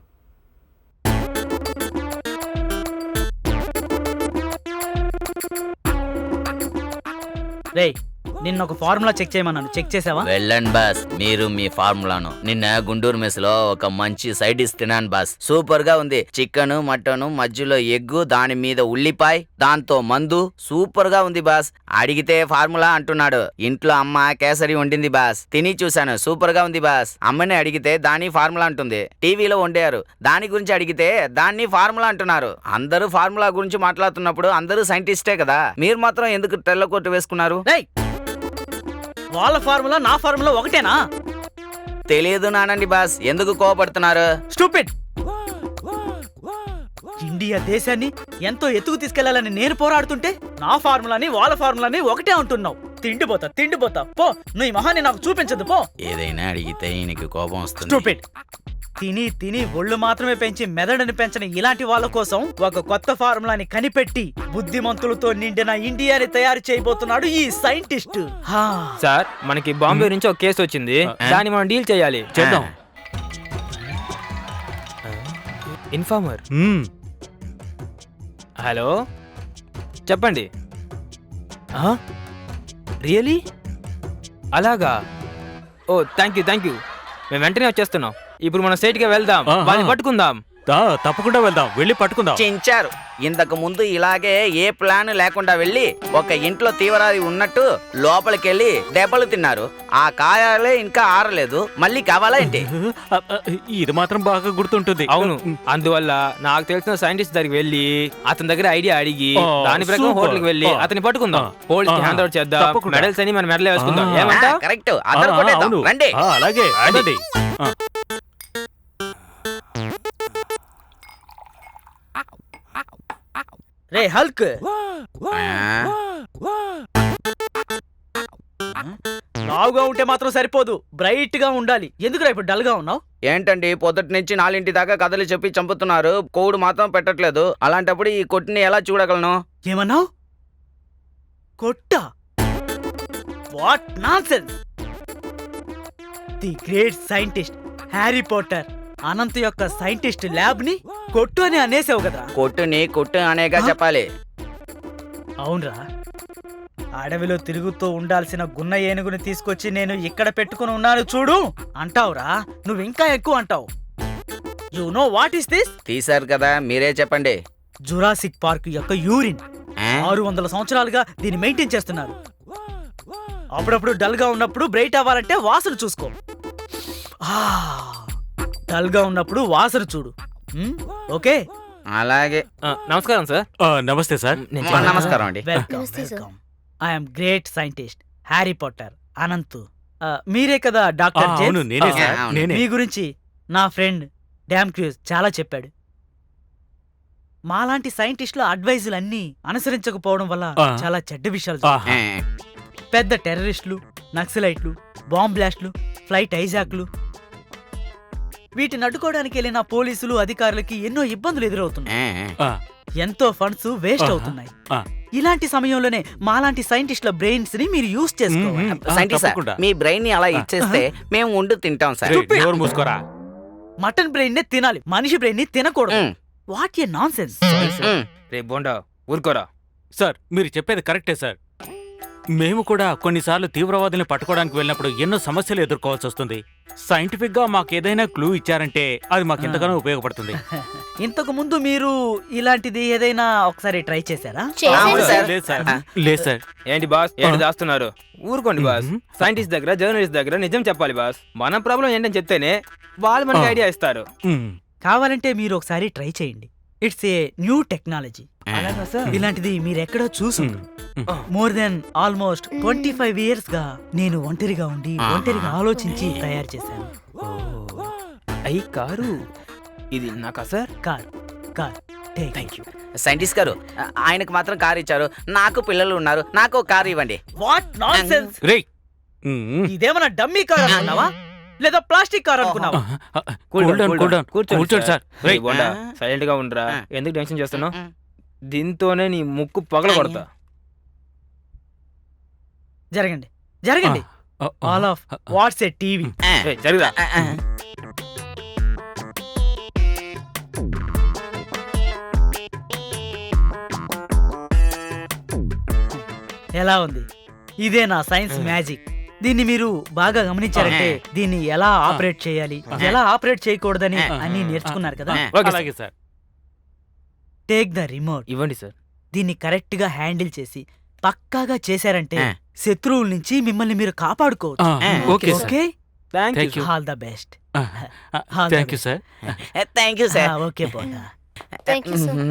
రేయ్, నిన్న ఒక ఫార్ములా చెక్ చేయమన్నాను, చెక్ చేసావా? వెళ్ళండి బాస్, మీరు మీ ఫార్ములాను. నిన్న గుంటూరు మెస్ లో ఒక మంచి సైడ్ డిష్ తిన్నాను బాస్, సూపర్ గా ఉంది. చికెన్, మటన్, మధ్యలో ఎగ్గు, దాని మీద ఉల్లిపాయ, దాంతో మందు, సూపర్ గా ఉంది బాస్. అడిగితే ఫార్ములా అంటున్నాడు. ఇంట్లో అమ్మ కేసరి వండింది బాస్, తిని చూశాను, సూపర్ గా ఉంది బాస్. అమ్మని అడిగితే దాని ఫార్ములా అంటుంది. టీవీలో వండారు, దాని గురించి అడిగితే దాన్ని ఫార్ములా అంటున్నారు. అందరూ ఫార్ములా గురించి మాట్లాడుతున్నప్పుడు అందరూ సైంటిస్టే కదా, మీరు మాత్రం ఎందుకు తెల్ల కోటు వేసుకున్నారు? రేయ్, వాళ్ళ ఫార్ములా నా ఫార్ములా ఒకటేనా? తెలియదు నానండి బాస్, ఎందుకు కోపడుతున్నారు? స్టూపిడ్! ఇండియా దేశాన్ని ఎంతో ఎత్తుకు తీసుకెళ్లాలని నేను పోరాడుతుంటే నా ఫార్ములాని వాళ్ళ ఫార్ములాని ఒకటే అంటున్నావు. తిండిపోతా పో, నువ్వు ఈ మొహాన్ని నాకు చూపించదు పో. ఏదైనా అడిగితే ఈయనకి కోపం వస్తుంది. స్టూపిడ్! తిని ఒళ్ళు మాత్రమే పెంచి మెదడుని పెంచని ఇలాంటి వాళ్ళ కోసం ఒక కొత్త ఫార్ములాని కనిపెట్టి బుద్ధిమంతులతో నిండిన ఇండియాని తయారు చేయబోతున్నాడు ఈ సైంటిస్ట్. సార్, మనకి బాంబే నుంచి ఒక కేసు వచ్చింది, దాన్ని మనం డీల్ చేయాలి. చేద్దాం. ఇన్ఫార్మర్. హలో, చెప్పండి. రియలీ? అలాగా? ఓ, థ్యాంక్ యూ. మేము వెంటనే వచ్చేస్తున్నాం. ఇప్పుడు మనం స్ట్రైట్ గా వెళ్దాం, వాళ్ళని పట్టుకుందాం. తప్పకుండా వెళ్దాం, వెళ్ళి పట్టుకుందాం. చించారు. ఇంతకు ముందు ఇలాగే ఏ ప్లాన్ లేకుండా వెళ్ళి ఒక ఇంట్లో తీవ్రవాది ఉన్నట్టు లోపలికి వెళ్ళి దెబ్బలు తిన్నారు. ఆ కాయాలే ఇంకా ఆరలేదు, మళ్ళీ కావాలా ఏంటి? ఇది మాత్రం బాగా గుర్తుంటుంది. అవును, అందువల్ల నాకు తెలిసిన సైంటిస్ట్ దగ్గరికి వెళ్ళి అతని దగ్గర ఐడియా అడిగి దాని ప్రకారం హోటల్కి వెళ్ళి అతని పట్టుకుందాం. పోలీస్ కి హ్యాండ్ ఓవర్ చేద్దాం, మెడల్స్ అని మన మెడలో వేసుకుందాం. ఏమంటా? కరెక్ట్, అతను కొట్టేద్దాం. రండి. అలాగే రండి. రే హల్క్, లావుగా ఉంటే మాత్రం సరిపోదు, బ్రైట్ గా ఉండాలి. ఎందుకురా ఇప్పుడు డల్ గా ఉన్నావు? ఏంటండి, పొద్దుటి నుంచి 4 దాకా కథలు చెప్పి చంపుతున్నారు, కోడ్ మాత్రం పెట్టట్లేదు. అలాంటప్పుడు ఈ కొట్టిని ఎలా చూడగలను? ఏమన్నావు? కొట్ట? What nonsense! The great scientist Harry Potter Anant యొక్క సైంటిస్ట్ ల్యాబ్ ని కొట్టు అని అనేసావు కదా. కొట్టు అనేగా చెప్పాలి. అవునరా, అడవిలో తిరుగుతూ ఉండాల్సిన గున్న ఏనుగుని తీసుకొచ్చి నేను ఇక్కడ పెట్టుకుని ఉన్నాను చూడు అంటావురా. నువ్వు ఇంకా ఎక్కువ అంటావు. You know what is this? తీశారు కదా, మీరే చెప్పండి. జురాసిక్ పార్క్ యొక్క యూరిన్. 600 సంవత్సరాలుగా దీన్ని మెయింటైన్ చేస్తున్నారు. అప్పుడప్పుడు డల్ గా ఉన్నప్పుడు బ్రైట్ అవ్వాలంటే వాసన చూసుకో. డల్ గా ఉన్నప్పుడు వాసన చూడు. ఓకే, అలాగే. నమస్కారం సార్. నమస్తే సార్. నమస్కారం అండి. Welcome. I'm great scientist Harry Potter Anant. మీరే కదా డాక్టర్ జేమ్స్? అవును, నేనే సార్. నేనే. మీ గురించి నా ఫ్రెండ్ డామ్ క్రూజ్ చాలా చెప్పాడు. మాలాంటి సైంటిస్టుల అడ్వైజులు అన్నీ అనుసరించకపోవడం వల్ల చాలా చెడ్డ విషయాలు జరుగుతాయి. పెద్ద టెర్రరిస్టులు, నక్సలైట్లు, బాంబ్ బ్లాస్ట్లు, ఫ్లైట్ హైజాక్లు, వీటిని అడ్డుకోవడానికి వెళ్ళిన పోలీసులు అధికారులకి ఎన్నో ఇబ్బందులు ఎదురవుతున్నాయి. ఎంతో ఫండ్స్ వేస్ట్ అవుతున్నాయి. ఇలాంటి సమయంలోనే మాలాంటి సైంటిస్టుల బ్రెయిన్స్ ని మీరు యూజ్ చేసుకోవాలి. సైంటిస్ట్, మీ బ్రెయిన్ ని అలా ఇచ్చేస్తే మేము వండు తింటాం సార్. మూసుకోరా. మటన్ బ్రెయిన్ నే తినాలి, మనిషి బ్రెయిన్ ని తినకూడదు. What a nonsense! రే బోండా, ఊరుకోరా. సార్, మీరు చెప్పేది కరెక్టే సార్. మేము కూడా కొన్నిసార్లు తీవ్రవాదుల్ని పట్టుకోవడానికి వెళ్ళినప్పుడు ఎన్నో సమస్యలు ఎదుర్కోవాల్సి వస్తుంది. సైంటిఫిక్ గా మాకు ఏదైనా క్లూ ఇచ్చారంటే అది మాకు ఎంతగానో ఉపయోగపడుతుంది. ఇంతకు ముందు మీరు ఇలాంటిది ఏదైనా ఒకసారి ట్రై చేశారా? లేదు సార్. ఏంటి బాస్, ఏంటి దాస్తున్నారు? ఊరుకోండి బాస్. సైంటిస్ట్ దగ్గర, జర్నలిస్ట్ దగ్గర నిజం చెప్పాలి బాస్. మన ప్రాబ్లం ఏంటని చెప్తేనే వాళ్ళు మనకి ఐడియా ఇస్తారు. కావాలంటే మీరు ఒకసారి ట్రై చేయండి. It's a new technology. ఇలాంటిది మీరెక్కడో చూసు. మోర్ దెన్ ఆల్మోస్ట్ 25 years గా నేను ఒంటరిగా ఉండి ఒంటరిగా ఆలోచించి తయారు చేశాను. అయ్యి కారు ఇది నాకా sir? Car. Thank you. Scientist గారు, ఆయనకు మాత్రం కారు ఇచ్చారు, నాకు పిల్లలు ఉన్నారు, నాకు కారు ఇవ్వండి. What nonsense! ఇదేమన్నా డమ్మీ కార్ అనుకున్నావా లేదా ప్లాస్టిక్ కార్ అనుకున్నావా? కూర్చోండి సార్. సైలెంట్ గా ఉండరా, ఎందుకు టెన్షన్ చేస్తున్నావు? దీంతోనే నీ ముక్కు పగల కొడతా. జరగండి. All of what's a TV. జరుగుదా? ఎలా ఉంది? ఇదే నా సైన్స్ మ్యాజిక్. దీన్ని మీరు బాగా గమనించారంటే దీన్ని ఎలా ఆపరేట్ చేయాలి, ఎలా ఆపరేట్ చేయకూడదని అన్ని నేర్చుకున్నారు కదా. అలాగే సార్. Take the remote. ఇవ్వండి సార్. దీన్ని కరెక్ట్ గా హ్యాండిల్ చేసి పక్కాగా చేశారంటే శత్రువుల నుంచి మిమ్మల్ని మీరు కాపాడుకోవచ్చు. Okay sir. Okay, thank you. All the best. Thank you sir. Thank you sir. Okay పోతా.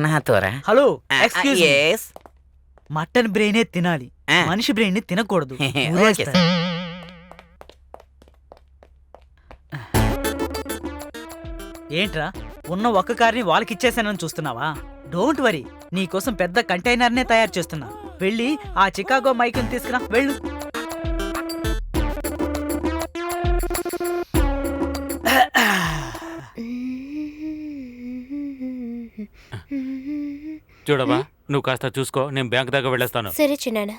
నా త్వర. Hello, excuse me. Yes. Mutton బ్రెయినే తినాలి, మనిషి బ్రెయిన్ ని తినకూడదు. Okay sir. ఏంట్రా, ఉన్న ఒక్క కార్ని వాళ్ళకి ఇచ్చేసానని చూస్తున్నావా? డోంట్ వరీ, నీకోసం పెద్ద కంటైనర్నే తయారు చేస్తున్నా. వెళ్ళి ఆ చికాగో మైక్ని తీసుకురా, వెళ్ళు. చూడబా, నువ్వు కాస్త చూసుకో, నేను బ్యాంక్ దాకా వెళ్ళేస్తాను. సరే చిన్నానా.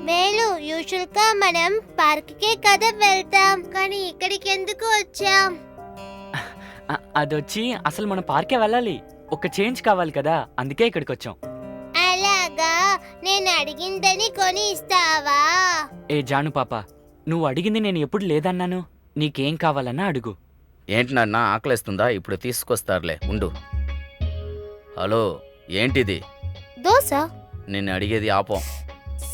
వేలు, యూజువల్ గా మనం పార్క్ కే కదా వెళ్తాం, కానీ ఇక్కడికి ఎందుకు వచ్చాం? అదొచ్చి అసలు మన పార్కే వెళ్ళాలి, ఒక చేంజ్ కావాలి కదా, అందుకే ఇక్కడికి వచ్చాం. అలాగా, నేను అడిగిందని కొని ఇస్తావా? ఏ జాను పాప, నువ్వు అడిగింది నేను ఎప్పుడు లేదన్నాను. నీకేం కావాలన్నా అడుగు. ఏంటి నాన్న, ఆకలిస్తుందా? ఇప్పుడు తీసుకొస్తారులే, ఉండు. హలో, ఏంటిది? దోశ. నిన్ను అడిగేది ఆపం.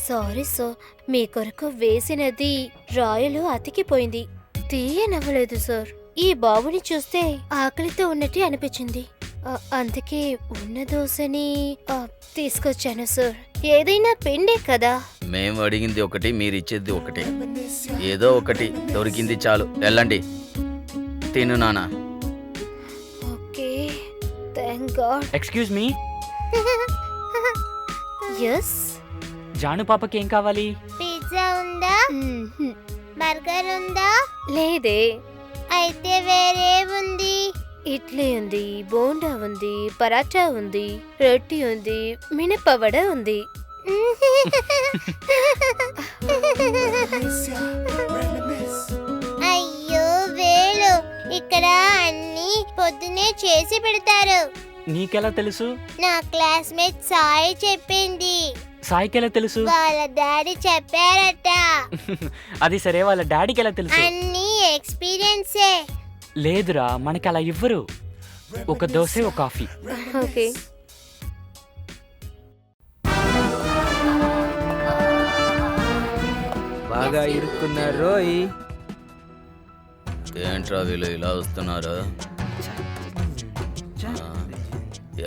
సారీ సార్, మీ కొరకు వేసినది రాయలు అతికిపోయింది, తీయనవ్వలేదు సార్. ఈ బాబుని చూస్తే ఆకలితో ఉన్నట్టు అనిపించింది, అందుకే ఉన్న దోశని తీసుకొచ్చాను సార్. ఏదైనా పిండే కదా. మేము అడిగింది ఒకటి, మీరు ఇచ్చేది ఒకటి. ఏదో ఒకటి దొరికింది చాలు, వెళ్ళండి. తిను నాన్న. Okay, thank God. Excuse me. Yes. Janu పాపకి ఏం కావాలి? పిజ్జా ఉందా? బర్గర్ ఉందా? లేదే. అయితే వేరే ఉంది. ఇడ్లీ ఉంది, బోండా ఉంది, పరాటా ఉంది, రొట్టి ఉంది, మినపవడ ఉంది. అయ్యో వేలు, ఇక్కడ అన్ని పొద్దునే చేసి పెడతారు. నీకెలా తెలుసు? నా క్లాస్మేట్ సాయి చెప్పింది. సాయికెలా తెలుసు? వాళ్ళ డాడీ చెప్పారట. అది సరే, వాళ్ళ డాడీకి ఎలా తెలుసు? అన్ని ఎక్స్పీరియన్సే. లేదురా, మనకి అలా ఇవ్వరు. ఒక దోశ, ఒక కాఫీ. ఓకే. బాగా ఇరుక్కున్నారు రోయ్. ఏంట్రా వీళ్ళు ఇలా వస్తున్నారు?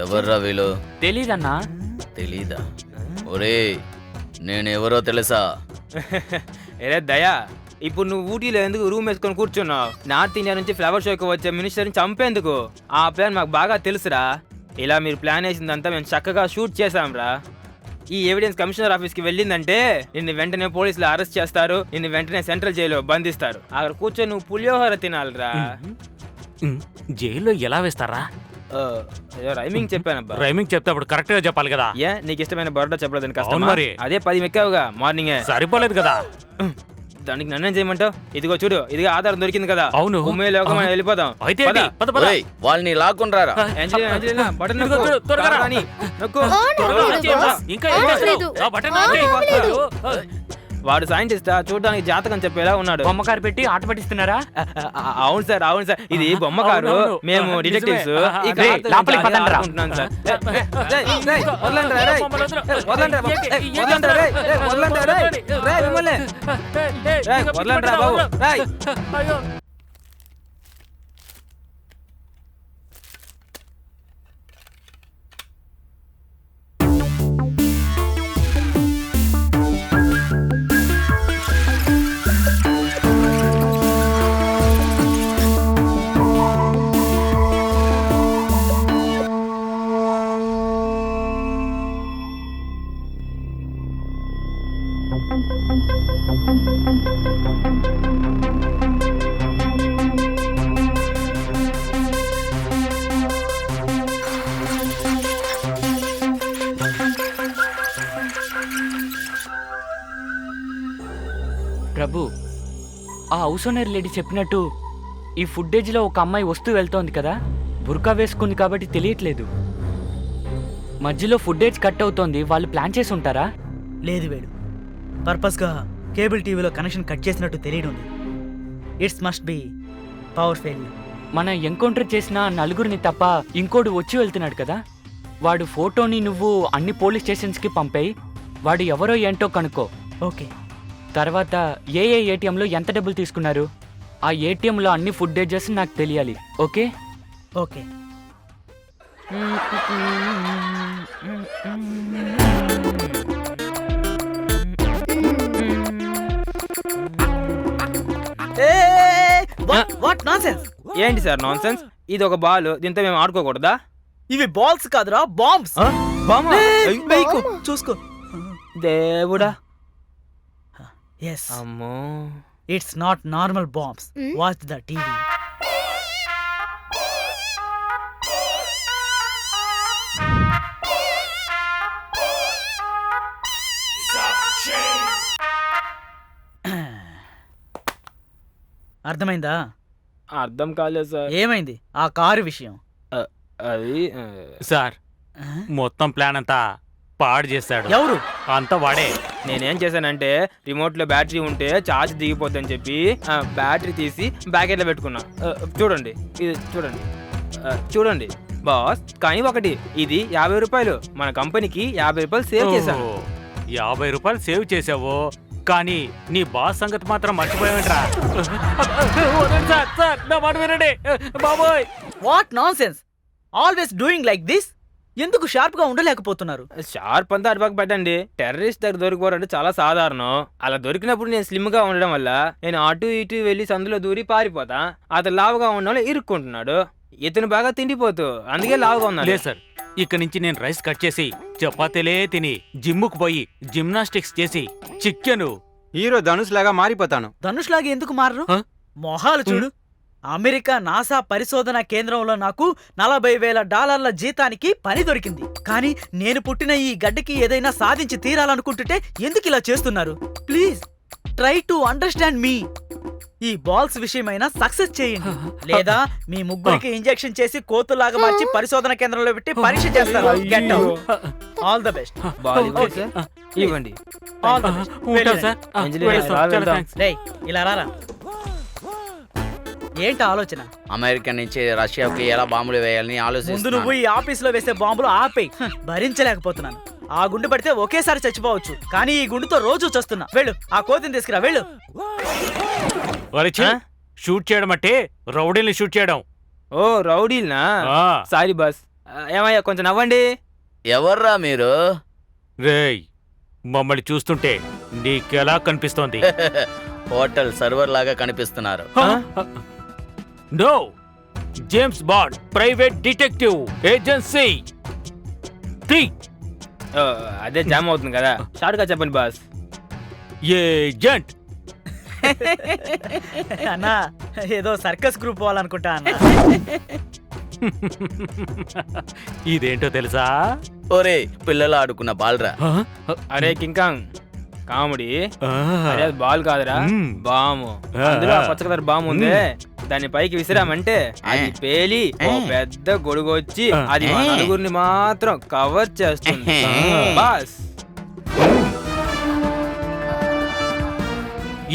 ఎవర్రా వీళ్ళు? తెలీదన్నా. తెలీదా? ఒరే, నేనెవరో తెలుసా? ఏరే దయా, ఇప్పుడు నువ్వు ఊటీలో ఎందుకు రూమ్ వేసుకొని కూర్చున్నావు? నార్త్ ఇండియా నుంచి ఫ్లవర్ షోకి వచ్చే మినిస్టర్ని చంపేందుకు. ఆ ప్లాన్ మాకు బాగా తెలుసురా. ఇలా మీరు ప్లాన్ వేసిందంతా మేము చక్కగా షూట్ చేసాంరా. ఈ ఎవిడెన్స్ కమిషనర్ ఆఫీస్కి వెళ్ళిందంటే నిన్ను వెంటనే పోలీసులు అరెస్ట్ చేస్తారు, నిన్ను వెంటనే సెంట్రల్ జైల్లో బంధిస్తారు. అక్కడ కూర్చొని నువ్వు పులిహోర తినాలిరా. జైల్లో ఎలా వేస్తారా? రైమింగ్ చెప్పానబ్బా. రైమింగ్ చెప్తే అప్పుడు కరెక్ట్ గా చెప్పాలి కదా. ఏ, నీకు ఇష్టమైన బరోడా చెప్పలేదని కష్టం అవును మరి. అదే 10 మెక్కావుగా మార్నింగే. సరిపోలేదు కదా. దానికి నన్నేం చేయమంటావు? ఇదిగో చూడు, ఇదిగా ఆధారం దొరికింది కదా. అవును. ఉమ్మే లోకం మనం వెళ్ళిపోదాం. అయితే పద. ఏంటి? పద, పద. ఒరేయ్, వాళ్ళని లాక్కొనిరారా. ఏంజెలినా, బటన్ నొక్కు. ఇదిగో చూడు, త్వరగా రా. రాని, నొక్కు. త్వరగా లేదు, చేయమ్మా. బాస్. ఇంకా ఏం చేస్తావు? ఆ బటన్ నొక్కి. వాడు సైంటిస్టా? చూడడానికి జాతకం చెప్పేలా ఉన్నాడు. బొమ్మకారు పెట్టి ఆట పట్టిస్తున్నారా? అవును సార్, అవును సార్, ఇది బొమ్మ కారు. అవునవును. మేము డిటెక్టివ్స్. నిజమే. ఈ రేయ్, కార్తో లోపలికి జాగ్రత్తగా పదండ్రా. ఆడుకుంటున్నాను సార్. రేయ్, వదలండ్రా, రేయ్. వదలండ్రా, వదలండ్రా, రేయ్. వదలండ్రా, రేయ్. రేయ్, మిమ్మల్ని. రేయ్, వదలండ్రా బాబు. రేయ్. ప్రభు, ఆ హౌస్ ఓనర్ లేడీ చెప్పినట్టు ఈ ఫుటేజ్లో ఒక అమ్మాయి వస్తూ వెళ్తోంది కదా, బుర్కా వేసుకుంది కాబట్టి తెలియట్లేదు. మధ్యలో ఫుటేజ్ కట్ అవుతోంది, వాళ్ళు ప్లాన్ చేసి ఉంటారా? లేదు వేడు, పర్పస్గా కేబుల్ టీవీలో కనెక్షన్ కట్ చేసినట్టు తెలియడం లేదు. It's must be power failure. మన ఎన్కౌంటర్ చేసిన నలుగురిని తప్ప ఇంకోడు వచ్చి వెళ్తున్నాడు కదా, వాడు ఫోటోని నువ్వు అన్ని పోలీస్ స్టేషన్స్కి పంపేయి. వాడు ఎవరో ఏంటో కనుక్కో. ఓకే. తర్వాత ఏ ఏటీఎంలో ఎంత డబ్బులు తీసుకున్నారు, ఆ ఏటీఎంలో అన్ని ఫుటేజెస్ నాకు తెలియాలి. Okay okay. What nonsense? ఏంటి సార్ నాన్సెన్స్? ఇది ఒక బాల్, దీంతో మేము ఆడుకోకూడదా? ఇవి బాల్స్ కాదురా, బాంబ్స్. చూసుకో. దేవుడా. ఎస్, అమ్మో. It's not normal bombs. Watch the TV. అర్థమైందా? అర్థం కాలేదు సార్. ఏమైంది? ఆ కారు విషయం. అది సార్, మొత్తం ప్లాన్ అంతా పాడు చేశాడు. ఎవరు? అంతా వాడే. నేనేం చేశానంటే రిమోట్ లో బ్యాటరీ ఉంటే ఛార్జ్ దిగిపోద్దని చెప్పి బ్యాటరీ తీసి బ్యాకెట్ లో పెట్టుకున్నా. చూడండి, ఇది చూడండి. చూడండి బాస్, కానీ ఒకటి, ఇది 50 రూపాయలు. మన కంపెనీకి 50 రూపాయలు సేవ్ చేశాను. 50 రూపాయలు సేవ్ చేసావు, కానీ నీ బాస్ సంగతి మాత్రం మర్చిపోయావేంట్రా? సార్ సార్, నా మాట వినండి బాబోయ్. What nonsense, always doing like this. ఎందుకు షార్ప్ గా ఉండలేకపోతున్నారు? షార్ప్ అంతా అటుపక్క పెట్టండి. టెర్రరిస్ట్ దగ్గర దొరికిపోవడం చాలా సాధారణం. అలా దొరికినప్పుడు నేను స్లిమ్ గా ఉండడం వల్ల నేను అటు ఇటు వెళ్ళి సందులో దూరి పారిపోతా. అతను లావుగా ఉన్న ఇరుక్కుంటున్నాడు. ఇతను బాగా తిండిపోతూ, అందుకే లావుగా ఉన్నాడు. లేదు సార్, ఇక్కడి నుంచి నేను రైస్ కట్ చేసి చపాతీలే తిని జిమ్ముకు పోయి జిమ్నాస్టిక్స్ చేసి చికెన్ హీరో ధనుష్ లాగా మారిపోతాను. ధనుష్ లాగా ఎందుకు మారరు? మొహాలు చూడు. అమెరికా నాసా పరిశోధన కేంద్రంలో నాకు $40,000 జీతానికి పని దొరికింది. కానీ నేను పుట్టిన ఈ గడ్డకి ఏదైనా సాధించి తీరాలనుకుంటుంటే ఎందుకు ఇలా చేస్తున్నారు? ప్లీజ్ ట్రై టు అండర్స్టాండ్ మీ. ఈ బాల్స్ విషయమైనా సక్సెస్ చేయండి, లేదా మీ ముగ్గురికి ఇంజెక్షన్ చేసి కోతులాగా మార్చి పరిశోధన కేంద్రంలో పెట్టి పరీక్ష చేస్తారు. Get out. All the best. ఇవ్వండి. All the best. రేయ్, ఇలా రారా. ఏంటి ఆలోచన? అమెరికా నుంచి రష్యాకి ఎలా బాంబులు వేయాలని ముందు ఆలోచిస్తున్నాను. నువ్వు ఈ ఆఫీస్ లో వేసే బాంబులు ఆపేయి. భరించలేకపోతున్నాను. ఆ గుండు పడితే ఒకేసారి చచ్చిపోవచ్చు, కానీ ఈ గుండుతో రోజు చస్తున్నా. వెళ్ళు, ఆ కోతిని తీసుకురా. వెళ్ళు. షూట్ చేయడం అంటే రౌడీల్ని షూట్ చేయడం. ఓ రౌడీల్నా? Sorry boss. ఏమయ్యా కొంచెం నవ్వండి. ఎవర్రా మీరు? రేయ్, మమ్మల్ని చూస్తుంటే నీకెలా కనిపిస్తోంది? హోటల్ సర్వర్ లాగా కనిపిస్తున్నారు. No, James Bond private detective agency. అదే జామ్ అవుతుంది కదా, షార్ట్ గా చెప్పండి బాస్. ఏజెంట్. అన్నా, ఏదో సర్కస్ గ్రూప్ వాళ్ళనుకుంటా అన్న. ఇదేంటో తెలుసా? ఒరే, పిల్లలు ఆడుకున్న బాల్రా. అరే కింకాంగ్, కామెడీ. అరే బాల్ కాదురా, బాము. అందులో పచ్చ కలర్ బాము ఉందే, దాన్ని పైకి విసిరామంటే అది పేలి ఓ పెద్ద గొడుగు వచ్చి అది మా నలుగురిని మాత్రం కవర్ చేస్తుంది బాస్.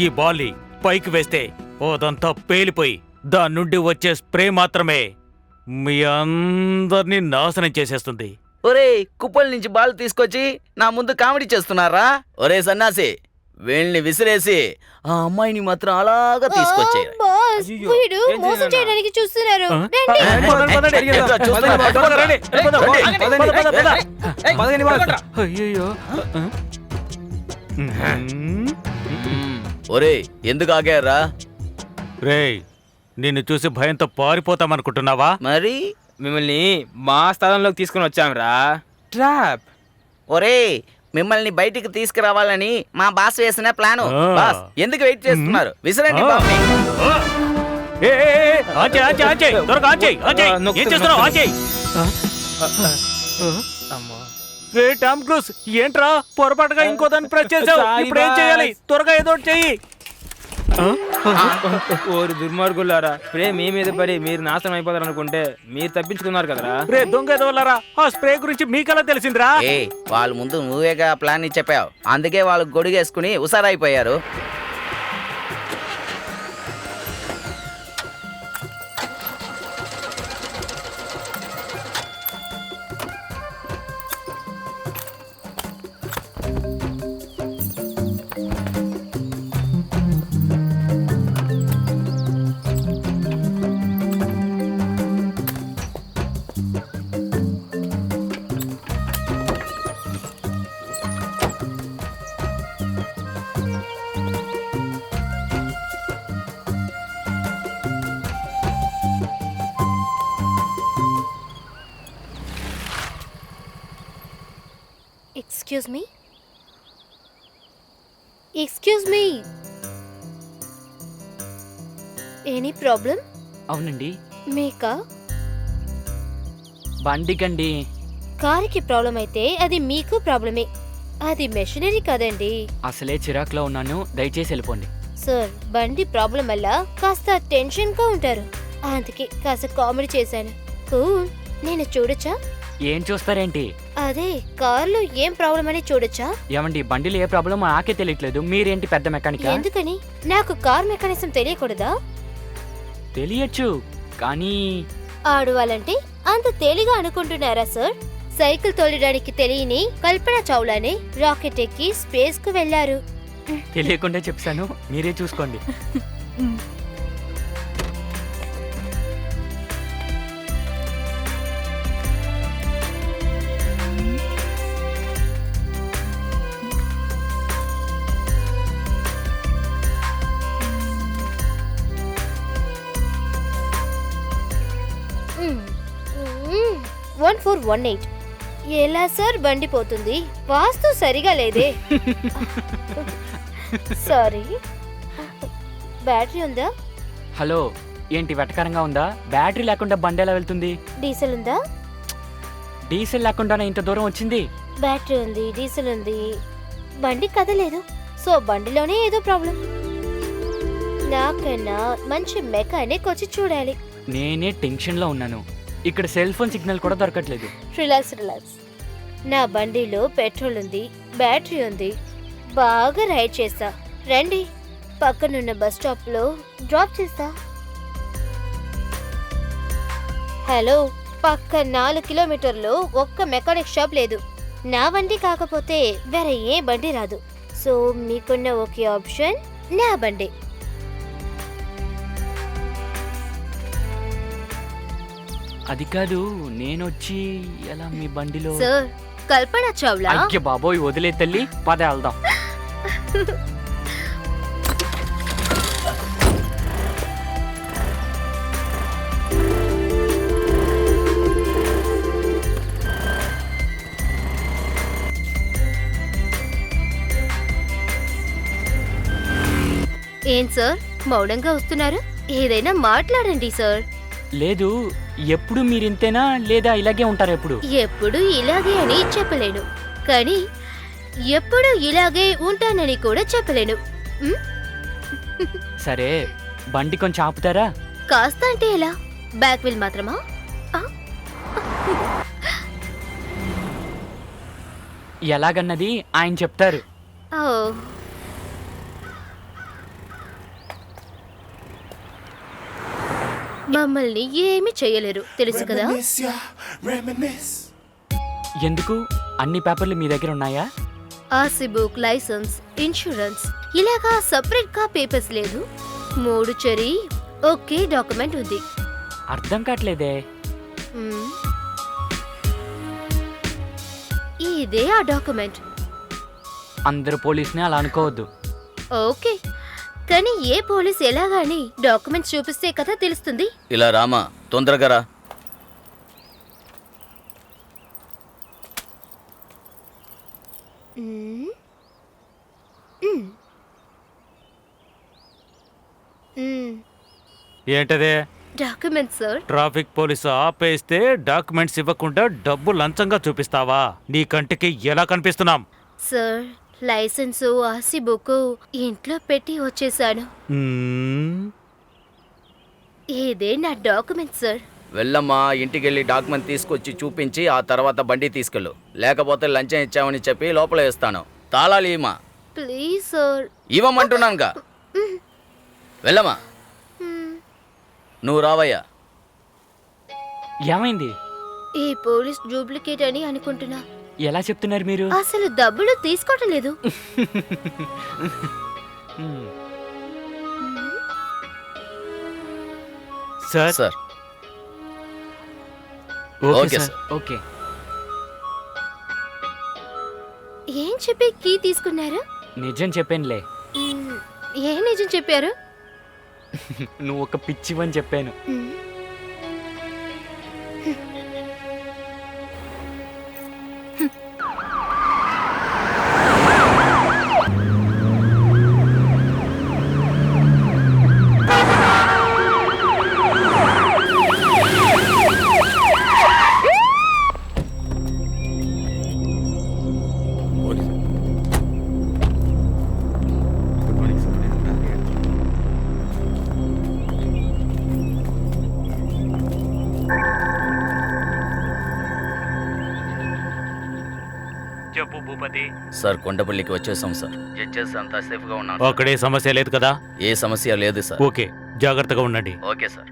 ఈ బాల్ పైకి వేస్తే ఓదంతా పేలిపోయి దాని నుండి వచ్చే స్ప్రే మాత్రమే మీ అందరినీ నాశనం చేసేస్తుంది. ఒరే, కుప్పల నుంచి బాల్ తీసుకొచ్చి నా ముందు కామెడీ చేస్తున్నారా? ఒరే సన్నాసి, వీళ్ళని విసిరేసి ఆ అమ్మాయిని మాత్రం అలాగా తీసుకొచ్చే. మోసం చేయడానికి చూస్తున్నారు. అయ్యో, ఒరే, ఎందుకు ఆగారా? రేయ్, నిన్ను చూసి భయంతో పారిపోతామనుకుంటున్నావా? మరి మిమ్మల్ని మా స్థలంలోకి తీసుకుని వచ్చాంరా. ట్రాప్. ఒరే, మిమ్మల్ని బయటికి తీసుకురావాలని మా బాస్ వేసిన ప్లాను. బాస్, ఎందుకు వెయిట్ చేస్తున్నారు? విసిరండి బాబుని. టామ్ క్రూజ్, ఏంట్రా పొరపాటుగా ఇంకో దాన్ని ప్రెస్ చేసావు? ఇప్పుడు ఏం చేయాలి? త్వరగా ఏదో చెయ్యి. ఓరి దుర్మార్గులారా, స్ప్రే మీ మీద పడి మీరు నాశనం అయిపోతారు అనుకుంటే మీరు తప్పించుకున్నారు కదరా. రే దొంగ ఎదవలారా, ఆ స్ప్రే గురించి మీకెలా తెలిసిందిరా? ఏ వాళ్ళ ముందు నువ్వేగా ప్లాన్ చెప్పావు, అందుకే వాళ్ళు గొడుగేసుకుని ఉసారైపోయారు. Excuse me, excuse me, any problem? అవునండి, మీకా? బండికండి. కారుకి ప్రాబ్లం అయితే అది మీకు ప్రాబ్లమే, అది మెషినరీ కదండి. అసలే చిరాకులో ఉన్నాను, దయచేసి వెళ్ళిపోండి. సార్, బండి ప్రాబ్లం వల్ల కాస్త టెన్షన్గా ఉంటారు, అందుకే కాస్త కామెడీ చేశాను. కూల్. నేను చూడొచ్చా? ఏం చూస్తారేంటి? అదే కారులో ఏం ప్రాబ్లం అని చూడొచ్చా? ఏమండి, బండిలో ఏ ప్రాబ్లం నాకే తెలియట్లేదు, మీరేంటి పెద్ద మెకానిక్? ఎందుకని? నాకు కార్ మెకానిజం తెలియకూడదా? తెలియచ్చు, కానీ ఆడవాళ్ళంటే అంత తేలిగా అనుకుంటున్నారా సార్? సైకిల్ తోలడానికి తెలియని కల్పన చావ్లానే రాకెట్ ఎక్కి స్పేస్ కు వెళ్లారు. తెలియకుండా చెప్పాను, మీరే చూసుకోండి. మ్మ్. 1418. ఎలా సార్ బండి పోతుంది? వాస్తు సరిగా లేదే. సారీ. బ్యాటరీ ఉందా? హలో, ఏంటి వెటకారంగా ఉందా? బ్యాటరీ లేకుండా బండి ఎలా వెళ్తుంది? డీజిల్ ఉందా? డీజిల్ లేకుండానే ఇంత దూరం వచ్చింది. బ్యాటరీ ఉంది, డీజిల్ ఉంది, బండి కదలేదు. సో బండిలోనే ఏదో ప్రాబ్లం. నాకన్నా మంచి మెకానిక్ వచ్చి చూడాలి. నేనే టెన్షన్లో ఉన్నాను, ఇక్కడ సెల్ ఫోన్ సిగ్నల్ కూడా దొరకట్లేదు. Relax relax. నా బండిలో పెట్రోల్ ఉంది, బ్యాటరీ ఉంది, బాగా రైడ్ చేస్తా. రండి, పక్కనున్న బస్ స్టాప్ లో డ్రాప్ చేస్తా. హలో, పక్క 4 కిలోమీటర్లు ఒక్క మెకానిక్ షాప్ లేదు. నా బండి కాకపోతే వేరే ఏ బండి రాదు. సో మీకున్న ఒకే ఆప్షన్ నా బండి. అది కాదు, నేనొచ్చి ఎలా మీ బండిలో? సార్, కల్పన చావ్లా. అయ్య బాబోయ్, వదిలే తల్లి, పద వెళ్దాం. ఏం సార్ మౌనంగా వస్తున్నారు? ఏదైనా మాట్లాడండి సార్. లేదు, ఎప్పుడు మీరింతేనా లేదా ఇలాగే ఉంటారు? ఎప్పుడు ఎప్పుడు ఇలాగే అని చెప్పలేను, కానీ ఎప్పుడు ఇలాగే ఉంటానని కూడా చెప్పలేను. మ్? సరే, బండి కొంచెం ఆపుతారా? కాస్త అంటే ఎలా? బ్యాక్ వీల్ మాత్రమా? ఆ? ఎలాగన్నది ఆయన చెప్తారు. ఓ, మమ్మల్ని ఏమీ చేయలేరు, తెలుసు కదా. ఎందుకు? అన్ని పేపర్లు మీ దగ్గర ఉన్నాయా? ఆర్సీ బుక్, లైసెన్స్, ఇన్సూరెన్స్, ఇలాగా సపరేట్ గా పేపర్స్ లేదు. 3 చెరి ఒకే డాక్యుమెంట్ ఉంది. అర్థం కావట్లేదే. మ్. ఇదే ఆ డాక్యుమెంట్. అందరు పోలీసుని అలా అనుకోవద్దు. ఓకే, కానీ ఏ పోలీస్ ఎలాగాని డాక్యుమెంట్స్ చూపిస్తే కదా తెలుస్తుంది. ఇలా రామా, తొందరగా రా. మ్. మ్. మ్. ఏంటదే? Document sir. ట్రాఫిక్ పోలీసు ఆపేస్తే డాక్యుమెంట్స్ ఇవ్వకుండా డబ్బు లంచంగా చూపిస్తావా? నీ కంటికి ఎలా కనిపిస్తున్నాం? సార్, లైసెన్సు ఆర్సీ బుక్ ఇంట్లో పెట్టి వచ్చేసాను. ఇదే నా డాక్యుమెంట్ సార్. వెళ్ళమ్మా, ఇంటికెళ్ళి డాక్యుమెంట్ తీసుకొచ్చి చూపించి ఆ తర్వాత బండి తీసుకెళ్ళు. లేకపోతే లంచం ఇచ్చామని చెప్పి లోపల వేస్తాను. తాళాలు ఇవ్వమా. Please sir. ఇవ్వమంటున్నానుగా. వెళ్ళమ్మా. నువ్వు రావయ్యా. ఏమైంది? ఈ పోలీస్ డూప్లికేట్ అని అనుకుంటున్నా. ఎలా చెప్తున్నారు మీరు? అసలు డబ్బులు తీసుకోవటం లేదు. Sir sir. Okay sir. Okay. ఏం చెప్పి కీ తీసుకున్నారు? నిజం చెప్పానులే. ఏ నిజం చెప్పారు? నువ్వు ఒక పిచ్చివని చెప్పాను. చెప్పు భూపతి. సార్, కొండపల్లికి వచ్చేసాం సార్. జడ్జెస్ అంతా సేఫ్ గా ఉన్నారు. అక్కడే సమస్య లేదు కదా? ఏ సమస్య లేదు సార్. ఓకే, జాగ్రత్తగా ఉండండి. Okay sir.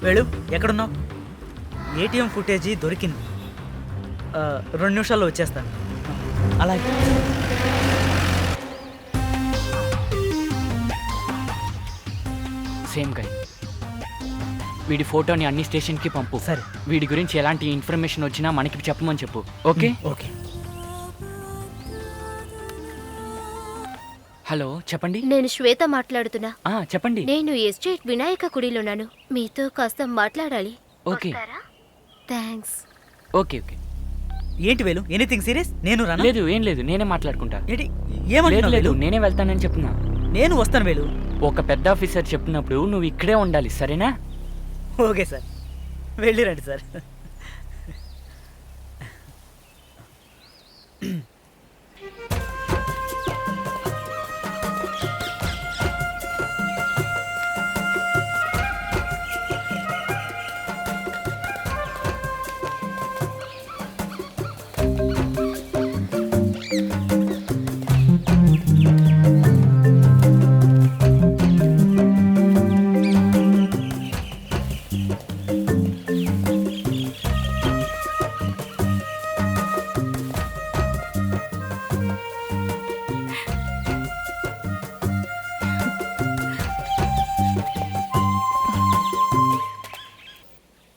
వేణు, ఎక్కడున్నావు? ఏటీఎం ఫుటేజీ దొరికింది. 2 నిమిషాల్లో వచ్చేస్తాను. అలాగే. Same guy. వీడి ఫోటోని అన్ని స్టేషన్కి పంపు. సరే. వీడి గురించి ఎలాంటి ఇన్ఫర్మేషన్ వచ్చినా మనకి చెప్పమని చెప్పు. ఓకే? ఓకే. హలో, చెప్పండి. నేను శ్వేత మాట్లాడుతున్నా. చెప్పండి. నేను ఎస్టేట్ వినాయక గుడిలోన్నాను. మీతో కాస్త మాట్లాడాలి. ఓకే. థ్యాంక్స్. Okay okay. ఏంటి వేలు, ఎనీథింగ్ సీరియస్? నేను రాను. లేదు, ఏం లేదు, నేనే మాట్లాడుకుంటా. ఏంటి? ఏమంటున్నావు? లేదు, నేనే వెళ్తానని చెప్తున్నా. నేను వస్తాను వేలు. ఒక పెద్ద ఆఫీసర్ చెప్పినప్పుడు నువ్వు ఇక్కడే ఉండాలి, సరేనా? ఓకే సార్, వెళ్ళిరండి సార్.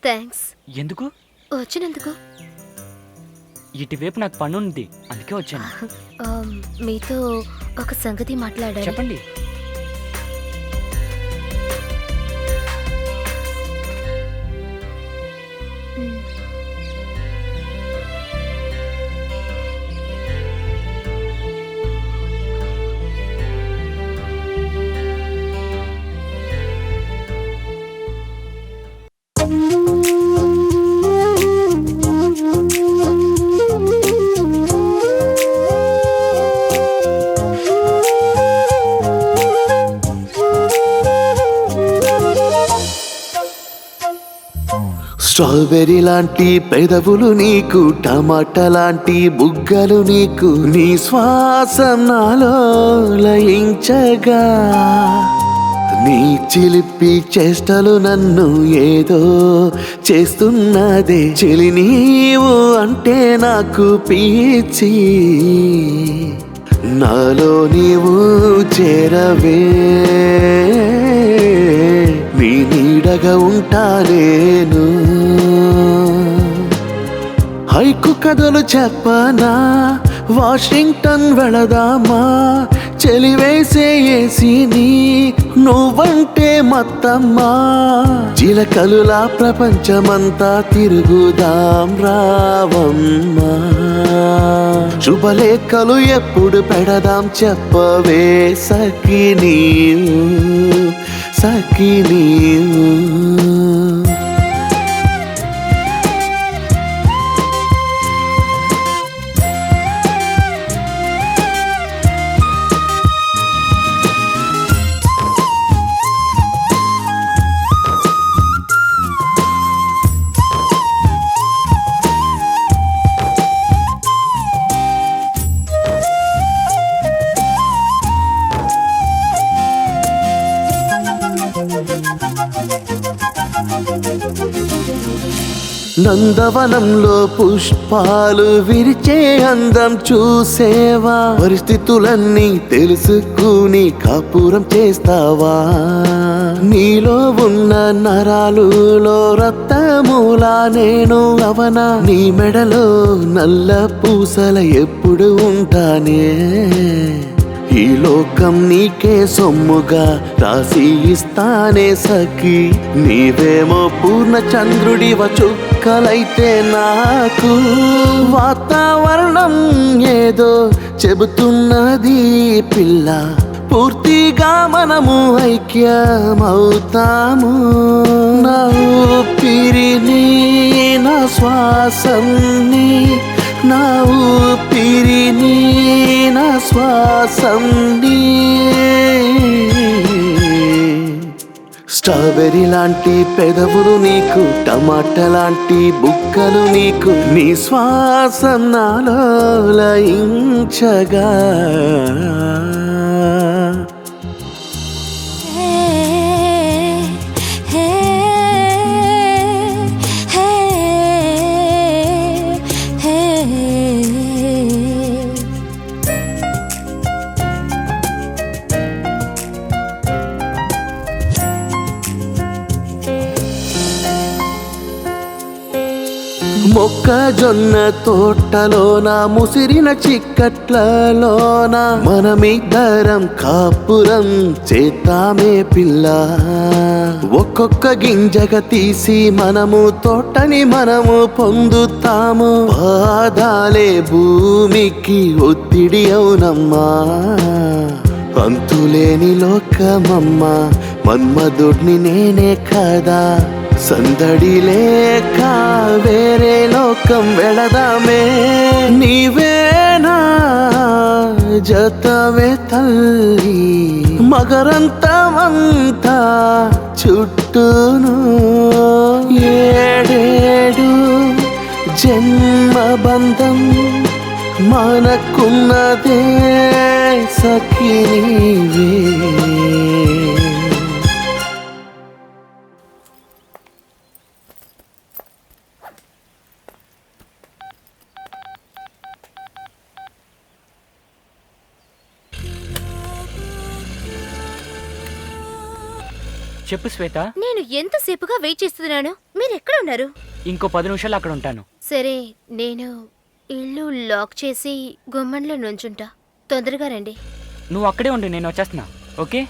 థ్యాంక్స్. ఎందుకు? వచ్చినందుకు. ఇటువైపు నాకు పని ఉంది, అందుకే వచ్చాను. మీతో ఒక సంగతి మాట్లాడాలి. చెప్పండి. స్ట్రాబెర్రీ లాంటి పెదవులు నీకు, టమాటా లాంటి బుగ్గలు నీకు, నీ శ్వాసం నాలో లయించగా, నీ చిలిపి చేష్టలు నన్ను ఏదో చేస్తున్నదే. చెలి నీవు అంటే నాకు పిచ్చి, నాలో నీవు చేరవే, నీ నీడగా ఉంటా నేను. హైకు కథలు చెప్పనా, వాషింగ్టన్ వెళదామా, చెలివేసే ఏసీని నువ్వంటే మత్తమ్మా, చిలకలులా ప్రపంచమంతా తిరుగుదాం రావమ్మా, శుభలేఖలు ఎప్పుడు పెడదాం చెప్పవే సఖి నీవు, సఖి నీవు. నందవనంలో పుష్పాలు విరిచే అందం చూసేవా, పరిస్థితులన్నీ తెలుసుకుని కాపురం చేస్తావా, నీలో ఉన్న నరాలులో రక్తమూలా నేను అవనా, నీ మెడలో నల్ల పూసల ఎప్పుడు ఉంటానే, ఈ లోకం నీకే సొమ్ముగా రాసి ఇస్తానే సఖి, నీవేమో పూర్ణ చంద్రుడివ చుక్కలైతే నాకు, వాతావరణం ఏదో చెబుతున్నది పిల్ల, పూర్తిగా మనము ఐక్యమవుతాము, నా ఊపిరిని నా శ్వాసంని, నా ఊపిరిని నా శ్వాసంని. స్ట్రాబెర్రీ లాంటి పెదవులు నీకు, టమాటా లాంటి బుగ్గలు నీకు, నీ శ్వాసం నాలో లయించగా. మొక్కజొన్న తోటలోన ముసిరిన చిక్కట్లలోన మనమిద్దరం కాపురం చేద్దామే పిల్ల, ఒక్కొక్క గింజగా తీసి మనము తోటని మనము పొందుతాము, పాదాలే భూమికి ఒత్తిడి అవునమ్మా, అంతులేని లోకమమ్మా, మన్మధుడిని నేనే కదా, సందడి లేక వేరే లోకం వెళదామే, నీవేనా జతవే తల్లి, మగరంతమంతా చుట్టూను, ఏడేడు జన్మ బంధం మనకున్నదే సఖి నీవే. చెప్పు శ్వేత. నేను ఎంతసేపుగా వెయిట్ చేస్తున్నాను, మీరు ఎక్కడ ఉన్నారు? ఇంకో 10 నిమిషాలు అక్కడ ఉంటాను. సరే, నేను ఇల్లు లాక్ చేసి గుమ్మంలో నుంచుంటా, తొందరగా రండి. నువ్వు అక్కడే ఉండు, నేను వచ్చేస్తున్నా. ఓకే.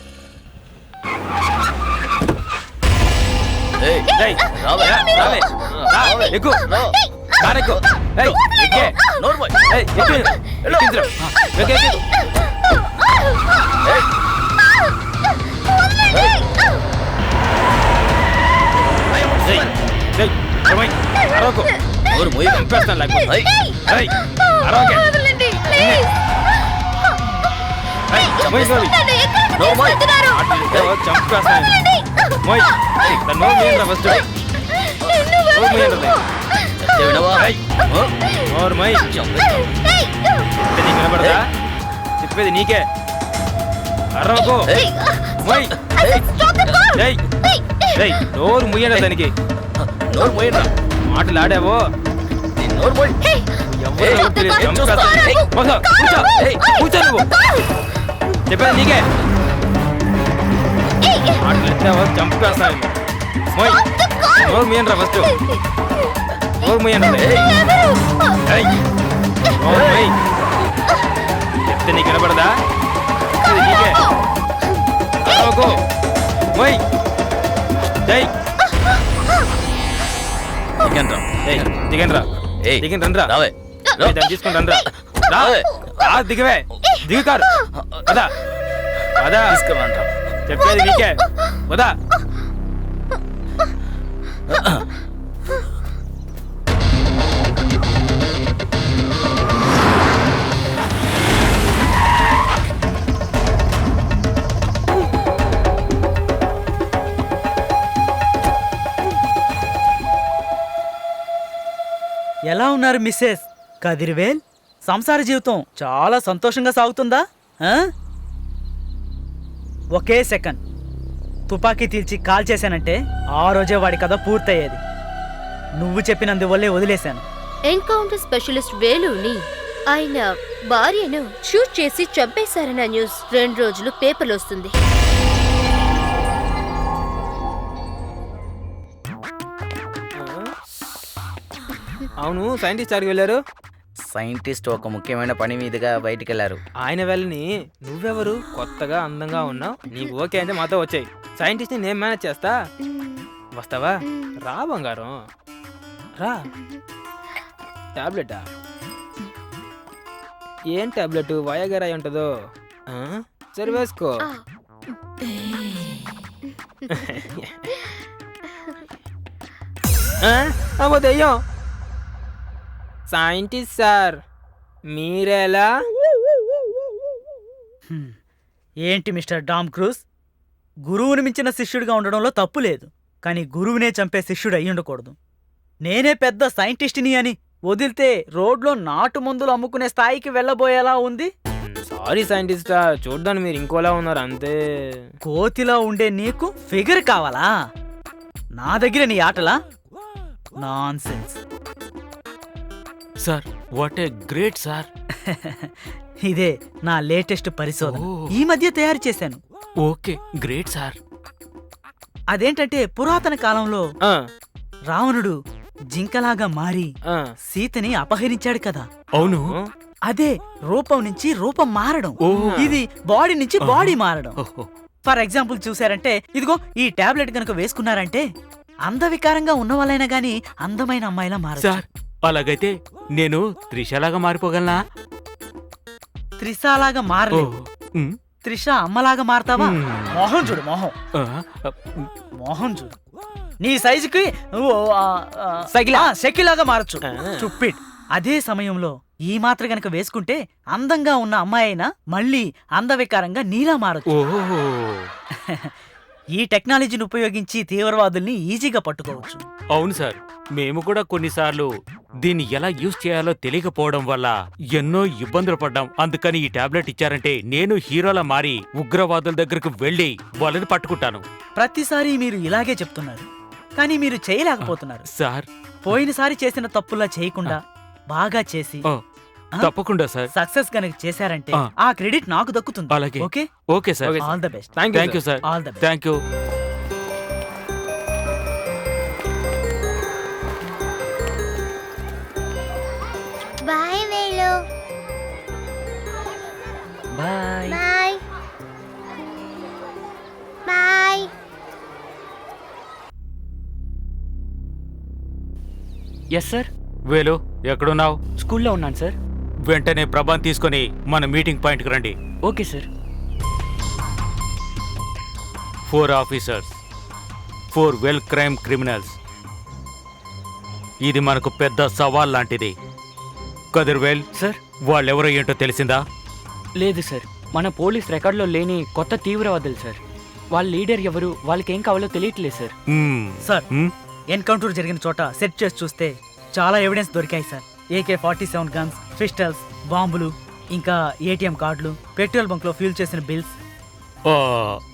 చంపేస్తాను. వినపడదా? చెప్పేది నీకే. అరవకు. నోరు ముయ్యండి దానికి. మాటలు ఆడావో కూర్చో నువ్వు. చెప్పేది నీకే. మాటలు ఎత్తావో చంపేస్తాను. నోరు ముయ్యండి రా ఫస్ట్. నోరు ముయ్యండి. చెప్తే నీకు వినపడదా? నీకే. అరవకు. మొయ్. దిగండి రా. తీసుకుని రండి రా. దిగవే. దిగు కారు. అదా అదా చెప్పేది నీకే. వదా. ఎలా ఉన్నారు మిస్సెస్ కదిర్వేల్? సంసార జీవితం చాలా సంతోషంగా సాగుతుందా? ఒకే సెకండ్ తుపాకీ తీల్చి కాల్ చేశానంటే ఆ రోజే వాడి కథ పూర్తయ్యేది. నువ్వు చెప్పినందువల్లే వదిలేశాను. ఎన్కౌంటర్ స్పెషలిస్ట్ వేలుని ఆయన భార్యను షూట్ చేసి చంపేశారన్న న్యూస్ 2 రోజులు పేపర్లో వస్తుంది. అవును, సైంటిస్ట్ అడిగి వెళ్ళారు. సైంటిస్ట్ ఒక ముఖ్యమైన పని మీదుగా బయటికి వెళ్ళారు. ఆయన వెళ్ళని నువ్వెవరు? కొత్తగా అందంగా ఉన్నావు. నీకు ఓకే అంటే మాతో వచ్చాయి. సైంటిస్ట్ ని నేను మేనేజ్ చేస్తా. వస్తావా? రా బంగారం రా. టాబ్లెటా? ఏం టాబ్లెట్? వయగర అయి ఉంటుందో. సరే వేసుకో. దెయ్యం. సైంటిస్ట్ సార్ మీరెలా? ఏంటి మిస్టర్ డామ్ క్రూజ్, గురువుని మించిన శిష్యుడిగా ఉండడంలో తప్పు లేదు, కానీ గురువునే చంపే శిష్యుడు అయి ఉండకూడదు. నేనే పెద్ద సైంటిస్ట్ని అని వదిలితే రోడ్లో నాటు మందులు అమ్ముకునే స్థాయికి వెళ్ళబోయేలా ఉంది. సారీ సైంటిస్ట్ సార్, చూడ్డానికి మీరు ఇంకోలా ఉన్నారు అంతే. కోతిలా ఉండే నీకు ఫిగర్ కావాలా? నా దగ్గర నీ ఆటలా? Nonsense. Sir what a great sir. ఇదే నా లేటెస్ట్ పరిశోధన, ఈ మధ్య తయారు చేశాను. Okay great sir. అదేంటంటే పురాతన కాలంలో రావణుడు జింకలాగా మారి సీతని అపహరించాడు కదా. అవును. అదే రూపం నుంచి రూపం మారడం, ఇది బాడీ నుంచి బాడీ మారడం. ఫర్ ఎగ్జాంపుల్ చూసారంటే ఇదిగో ఈ టాబ్లెట్ కనుక వేసుకున్నారంటే అందవికారంగా ఉన్న వాళ్ళైనా గానీ అందమైన అమ్మాయిలా మారచ్చు. సార్ అలాగైతే నేను త్రిషలాగా మారిపోగలనా? త్రిషలాగా మారలేవు. త్రిష అమ్మలాగా మారతావా? మోహం చూడు, మోహం మోహం చూడు. నీ సైజుకి షకిలాగా మారచ్చు. చుప్పిడ్. అదే సమయంలో ఈ మాత్ర గనక వేసుకుంటే అందంగా ఉన్న అమ్మాయి అయినా మళ్ళీ అందవికారంగా నీలా మారచ్చు. ఈ టెక్నాలజీని ఉపయోగించి తీవ్రవాదుల్ని ఈజీగా పట్టుకోవచ్చు. అవును సార్, మేము కూడా కొన్నిసార్లు దీన్ని ఎలా యూజ్ చేయాలో తెలియకపోవడం వల్ల ఎన్నో ఇబ్బందులు పడ్డాం. అందుకని ఈ టాబ్లెట్ ఇచ్చారంటే నేను హీరోలా మారి ఉగ్రవాదుల దగ్గరకు వెళ్లి వాళ్ళని పట్టుకుంటాను. ప్రతిసారి మీరు ఇలాగే చెప్తున్నారు, కానీ మీరు చేయలేకపోతున్నారు. సార్ పోయినసారి చేసిన తప్పులా చేయకుండా బాగా చేసి తప్పకుండా సార్ సక్సెస్ కనుక చేశారంటే ఆ క్రెడిట్ నాకు దక్కుతుంది. అలాగే. Okay okay sir. All the best. Thank you sir. All the best. Thank you. Bye Velu. Bye bye bye. Yes sir. Velu ఎక్కడున్నావు? స్కూల్లో ఉన్నాను సార్. వెంటనే ప్రభాన్ తీసుకొని మన మీటింగ్ పాయింట్కి రండి. Okay sir. 4 officers, 4 well crime criminals. ఇది మనకు పెద్ద సవాల్ లాంటిది. కదిర్వేల్ సార్. వాళ్ళెవరో ఏంటో తెలిసిందా? లేదు సార్, మన పోలీస్ రికార్డులో లేని కొత్త తీవ్రవాదులు సార్. వాళ్ళ లీడర్ ఎవరు, వాళ్ళకి ఏం కావాలో తెలియట్లేదు సార్. సార్ ఎన్కౌంటర్ జరిగిన చోట సెట్ చేసి చూస్తే చాలా ఎవిడెన్స్ దొరికాయి సార్. AK-47 గన్స్, పిస్టల్స్, బాంబులు, ఇంకా ఏటీఎం కార్డులు, పెట్రోల్ బంక్లో ఫ్యూల్ చేసిన బిల్స్.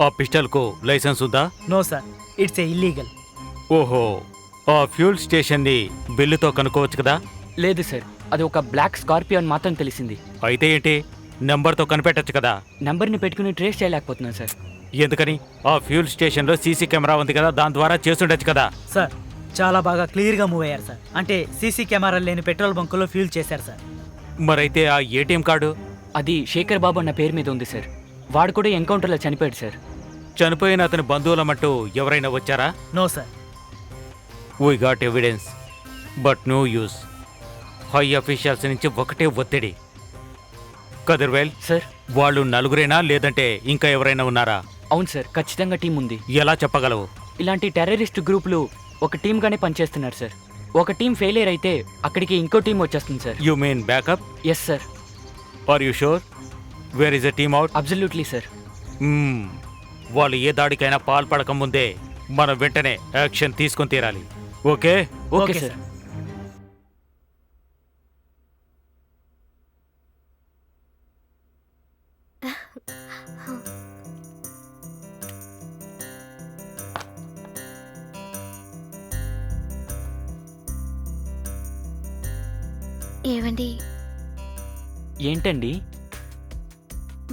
ఆ పిస్టల్కు లైసెన్స్ ఉందా? No sir, it's a illegal. ఓహో, ఆ ఫ్యూల్ స్టేషన్ని బిల్లుతో కనుక్కోవచ్చు కదా? లేదు సార్, అది ఒక బ్లాక్ స్కార్పియో అని మాత్రం తెలిసింది. అయితే ఏంటి, నెంబర్తో కనిపెట్టచ్చు కదా? నెంబర్ని పెట్టుకుని ట్రేస్ చేయలేకపోతున్నాను సార్. ఎందుకని? ఆ ఫ్యూల్ స్టేషన్లో సీసీ కెమెరా ఉంది కదా, దాని ద్వారా చేస్తుండొచ్చు కదా? సార్ చాలా బాగా క్లియర్గా మూవ్ అయ్యారు సార్. అంటే సీసీ కెమెరాలు లేని పెట్రోల్ బంకులో ఫ్యూల్ చేశారు సార్. మరైతే ఆ ఏటీఎం కార్డు? అది శేఖర్ బాబు అన్న పేరు మీద ఉంది సార్. వాడు కూడా ఎన్కౌంటర్లో చనిపోయాడు సార్. చనిపోయిన అతని బంధువులమంటూ ఎవరైనా వచ్చారా? No sir. We got evidence but no use. High officials నుంచి ఒకటే ఒత్తిడి. కదిర్వేల్ సార్, వాళ్ళు నలుగురేనా లేదంటే ఇంకా ఎవరైనా ఉన్నారా? అవును సార్, ఖచ్చితంగా టీం ఉంది. ఎలా చెప్పగలవు? ఇలాంటి టెర్రరిస్ట్ గ్రూపులు ఒక టీమ్గానే పనిచేస్తున్నారు సార్. ఒక టీం ఫెయిలియర్ అయితే అక్కడికి ఇంకో టీం వచ్చేస్తుంది sir. You mean backup? Yes sir. Are you sure? Where is the team out? Absolutely sir. వాళ్ళు ఏ దాడికైనా పాల్పడక ముందే మనం వెంటనే యాక్షన్ తీసుకొని తీరాలి. ఓకే? Okay sir. ఏవండి, ఏంటండి?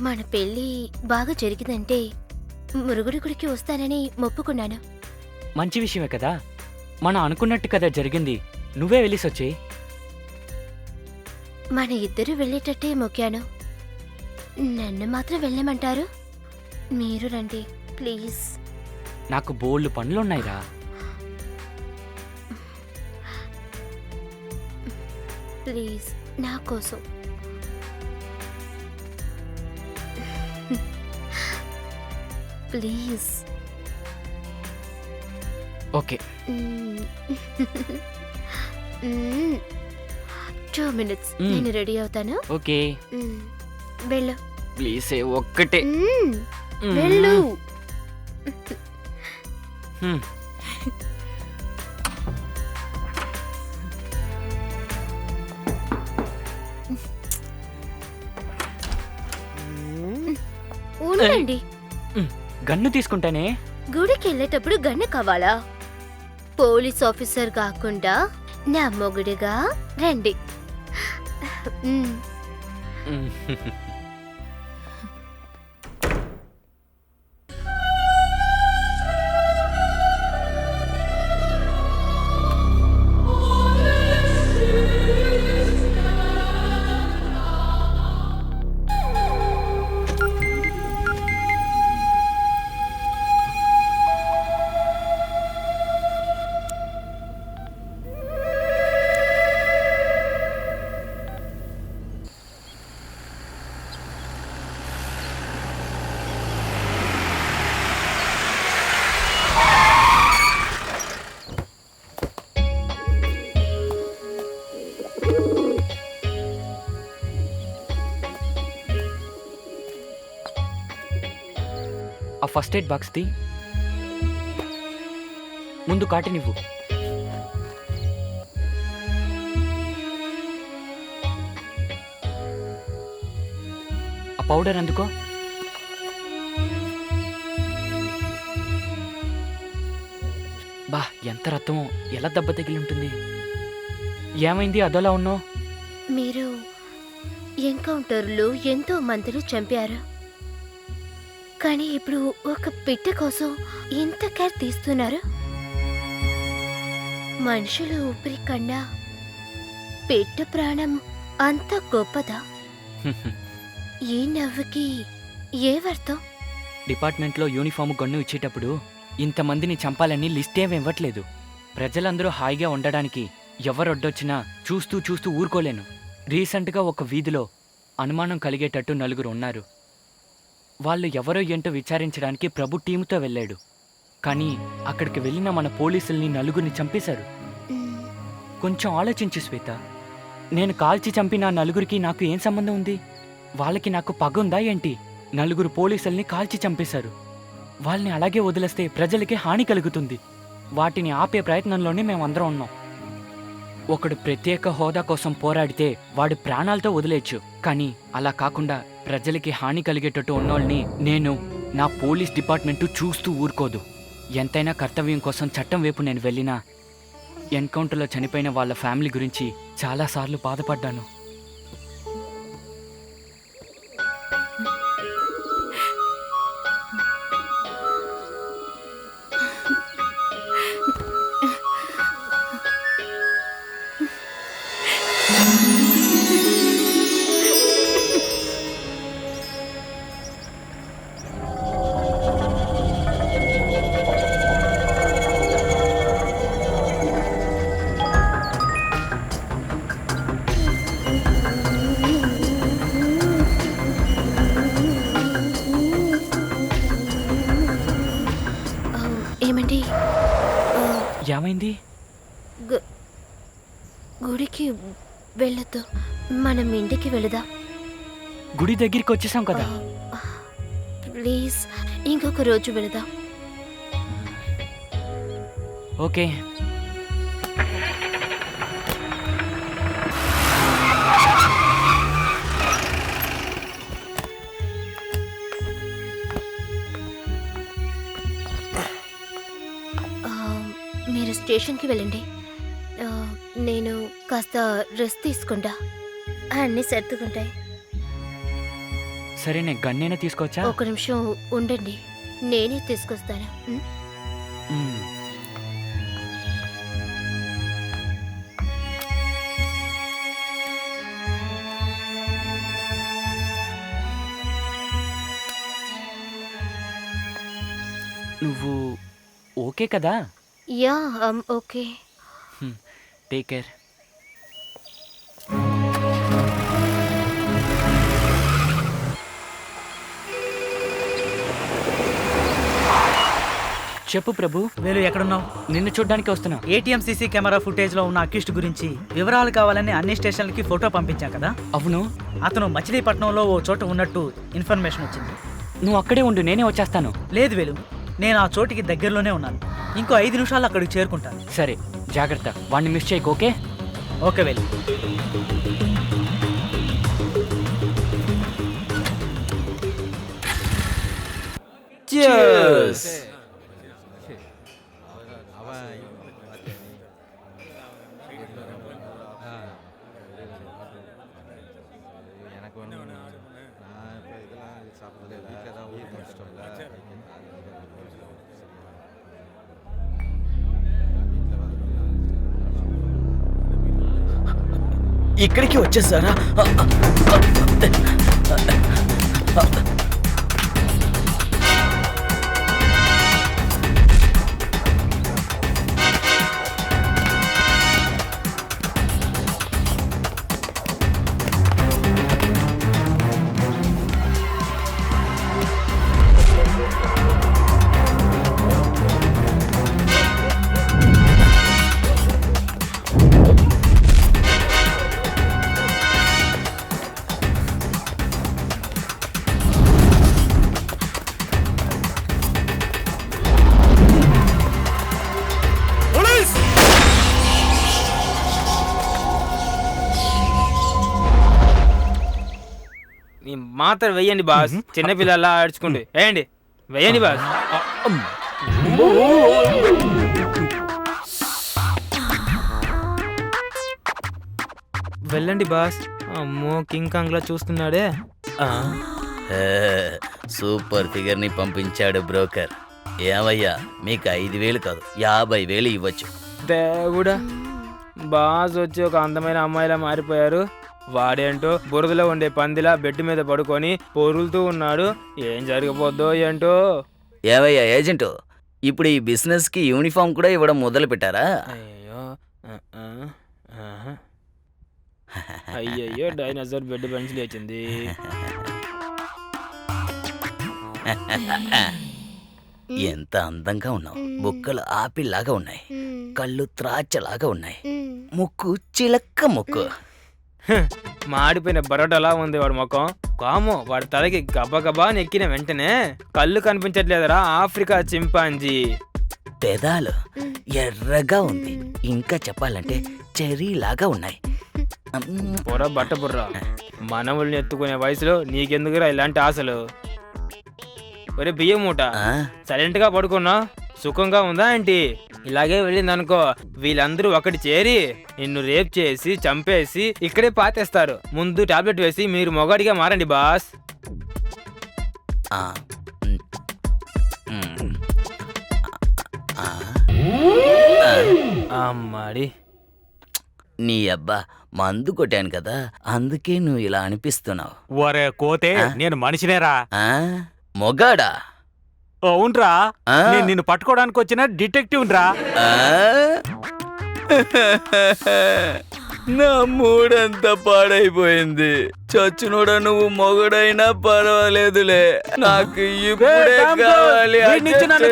మన పెళ్ళి బాగా జరిగిందంటే మురుగుడి గుడికి వస్తానని మొప్పుకున్నాను. మంచి విషయమే కదా. మనం అనుకున్నట్టు కదా జరిగింది. నువ్వే వెళ్ళిసొచ్చేయి. మన ఇద్దరు వెళ్ళేటట్టే మొక్కాను. నన్ను మాత్రం వెళ్ళమంటారు? మీరు రండి ప్లీజ్. నాకు బోల్డ్ పనులున్నాయిరా. ప్లీజ్ నా కోసం. ప్లీజ్. ఓకే. 2 minutes నేను రెడీ అవుతాను. ఓకే. వెళ్ళు ప్లీజ్. ఒక్కటే వెళ్ళు. ఉండండి. గన్ను తీసుకుంటానే. గుడికి వెళ్ళేటప్పుడు గన్ను కావాలా? పోలీస్ ఆఫీసర్ కాకుండా నా మొగుడుగా రండి. ఆ ఫస్ట్ ఎయిడ్ బాక్స్ ది ముందు కాటినివ్వు. ఆ పౌడర్ అందుకో. బా, ఎంత రక్తమో, ఎలా దెబ్బ తగిలి ఉంటుంది. ఏమైంది అదోలా ఉన్నావు? మీరు ఎన్కౌంటర్లో ఎంతో మందిని చంపారు, కానీ ఇప్పుడు ఒక పిట్ట కోసం ఇంత కేర్ తీస్తున్నారు. మనుషుల ఊపిరి కన్నా పిట్ట ప్రాణం అంత గొప్పదా? ఈ నవ్వుకి ఏమర్థం? డిపార్ట్మెంట్లో యూనిఫామ్ గన్ను ఇచ్చేటప్పుడు ఇంతమందిని చంపాలని లిస్ట్ ఏమి ఇవ్వట్లేదు. ప్రజలందరూ హాయిగా ఉండడానికి ఎవరొడ్డొచ్చినా చూస్తూ చూస్తూ ఊరుకోలేను. రీసెంట్గా ఒక వీధిలో అనుమానం కలిగేటట్టు 4 ఉన్నారు. వాళ్ళు ఎవరో ఏంటో విచారించడానికి ప్రభు టీముతో వెళ్ళాడు. కానీ అక్కడికి వెళ్ళిన మన పోలీసుల్ని 4 చంపేశారు. కొంచెం ఆలోచించు శ్వేత. నేను కాల్చి చంపిన 4కి నాకు ఏం సంబంధం ఉంది? వాళ్ళకి నాకు పగ ఉందా ఏంటి? 4 పోలీసుల్ని కాల్చి చంపేశారు. వాళ్ళని అలాగే వదిలేస్తే ప్రజలకి హాని కలుగుతుంది. వాటిని ఆపే ప్రయత్నంలోనే మేమందరం ఉన్నాం. ఒకడు ప్రత్యేక హోదా కోసం పోరాడితే వాడి ప్రాణాలతో వదిలేయచ్చు, కానీ అలా కాకుండా ప్రజలకి హాని కలిగేటట్టు ఉన్నోళ్ళని నేను, నా పోలీస్ డిపార్ట్మెంటు చూస్తూ ఊరుకోదు. ఎంతైనా కర్తవ్యం కోసం చట్టం వైపు నేను వెళ్ళినా ఎన్కౌంటర్లో చనిపోయిన వాళ్ళ ఫ్యామిలీ గురించి చాలాసార్లు బాధపడ్డాను. ఏమండి, ఏమైంది? గుడికి వెళ్ళొద్దు, మనం ఇంటికి వెళదాం. గుడి దగ్గరికి వచ్చేసాం కదా. ప్లీజ్ ఇంకొక రోజు వెళదాం. ఓకే. మీరు స్టేషన్కి వెళ్ళండి, నేను కాస్త రెస్ట్ తీసుకుంటా, అన్నీ సర్దుకుంటాయి. సరే, నేను గన్నేనా తీసుకొచ్చా? ఒక నిమిషం ఉండండి, నేనే తీసుకొస్తాను. నువ్వు ఓకే కదా? Yeah, okay. Take care. చెప్పు ప్రభు. వేలు ఎక్కడున్నావు? నిన్ను చూడ్డానికి వస్తున్నా. ఏటీఎం సీసీ కెమెరా ఫుటేజ్ లో ఉన్న అక్యూస్ట్ గురించి వివరాలు కావాలని అన్ని స్టేషన్లకి ఫోటో పంపించాం కదా. అవును. అతను మచిలీపట్నంలో ఓ చోట ఉన్నట్టు ఇన్ఫర్మేషన్ వచ్చింది. నువ్వు అక్కడే ఉండు, నేనే వచ్చేస్తాను. లేదు వేలు, నేను ఆ చోటికి దగ్గరలోనే ఉన్నాను. ఇంకో 5 నిమిషాలు అక్కడికి చేరుకుంటాను. సరే, జాగ్రత్త, వాడిని మిస్ చేయకు. ఓకే? ఓకే వేలు. Cheers. ఇక్కడికి వచ్చేసారా? మాత్రం వెయ్యండి బాస్, చిన్నపిల్లలా ఆడుచుకుంటూ వేయండి, వెయ్యండి బాస్. వెళ్ళండి బాస్. అమ్మో, కింగ్ కాంగ్ లా చూస్తున్నాడే. సూపర్ ఫిగర్ ని పంపించాడు బ్రోకర్. ఏమయ్యా, మీకు 5,000 కాదు 50,000 ఇవ్వచ్చు. దేవుడా, బాస్ వచ్చి ఒక అందమైన అమ్మాయిలా మారిపోయారు. వాడేంటో బురదలో ఉండే పందిలా బెడ్ మీద పడుకొని పొరులుతూ ఉన్నాడు. ఏం జరగబోద్దో ఏంటో. ఏవయ్యా ఏజెంటు, ఇప్పుడు ఈ బిజినెస్ కి యూనిఫామ్ కూడా ఇవ్వడం మొదలు పెట్టారా? అయ్యో అయ్యయ్యో, డైనోసార్ బెడ్ బెంచ్ లేచింది. ఎంత అందంగా ఉన్నావు. బుక్కలు ఆపిల్ లాగా ఉన్నాయి, కళ్ళు త్రాచలాగా ఉన్నాయి, ముక్కు చిలక్క ముక్కు. మాడిపోయిన బరోటాలా ఉంది వాడు ముఖం. కామో, వాడి తలకి గబగబా నెక్కిన వెంటనే కళ్ళు కనిపించట్లేదరా ఆఫ్రికా చింపాంజీ. పెదాలు ఎర్రగా ఉంది, ఇంకా చెప్పాలంటే చెర్రీ లాగా ఉన్నాయి. బుర్ర బట్ట బుర్ర, మనవుల్ని ఎత్తుకునే వయసులో నీకెందుకురా ఇలాంటి ఆశలు? ఒరే బియ్యం మూట, సైలెంట్ గా పడుకున్నా సుఖంగా ఉందా ఏంటి? ఇలాగే వెళ్ళిందనుకో వీళ్ళందరూ ఒకటి చేరి నిన్ను రేప్ చేసి చంపేసి ఇక్కడే పాతేస్తారు. ముందు టాబ్లెట్ వేసి మీరు మొగాడిగా మారండి బాస్. అమ్మాడి నీ అబ్బా మందు కొట్టాను కదా, అందుకే నువ్వు ఇలా అనిపిస్తున్నావు. ఒరే కోతే, నేను మనిషినేరా. మొగాడా? అవునరా, నేను నిన్ను పట్టుకోవడానికి వచ్చిన డిటెక్టివ్ రా. నా మూడంతా పాడైపోయింది. చచ్చునోడా నువ్వు మొగడైనా పర్వాలేదులే, నాకు ఇప్పుడే కావాలి.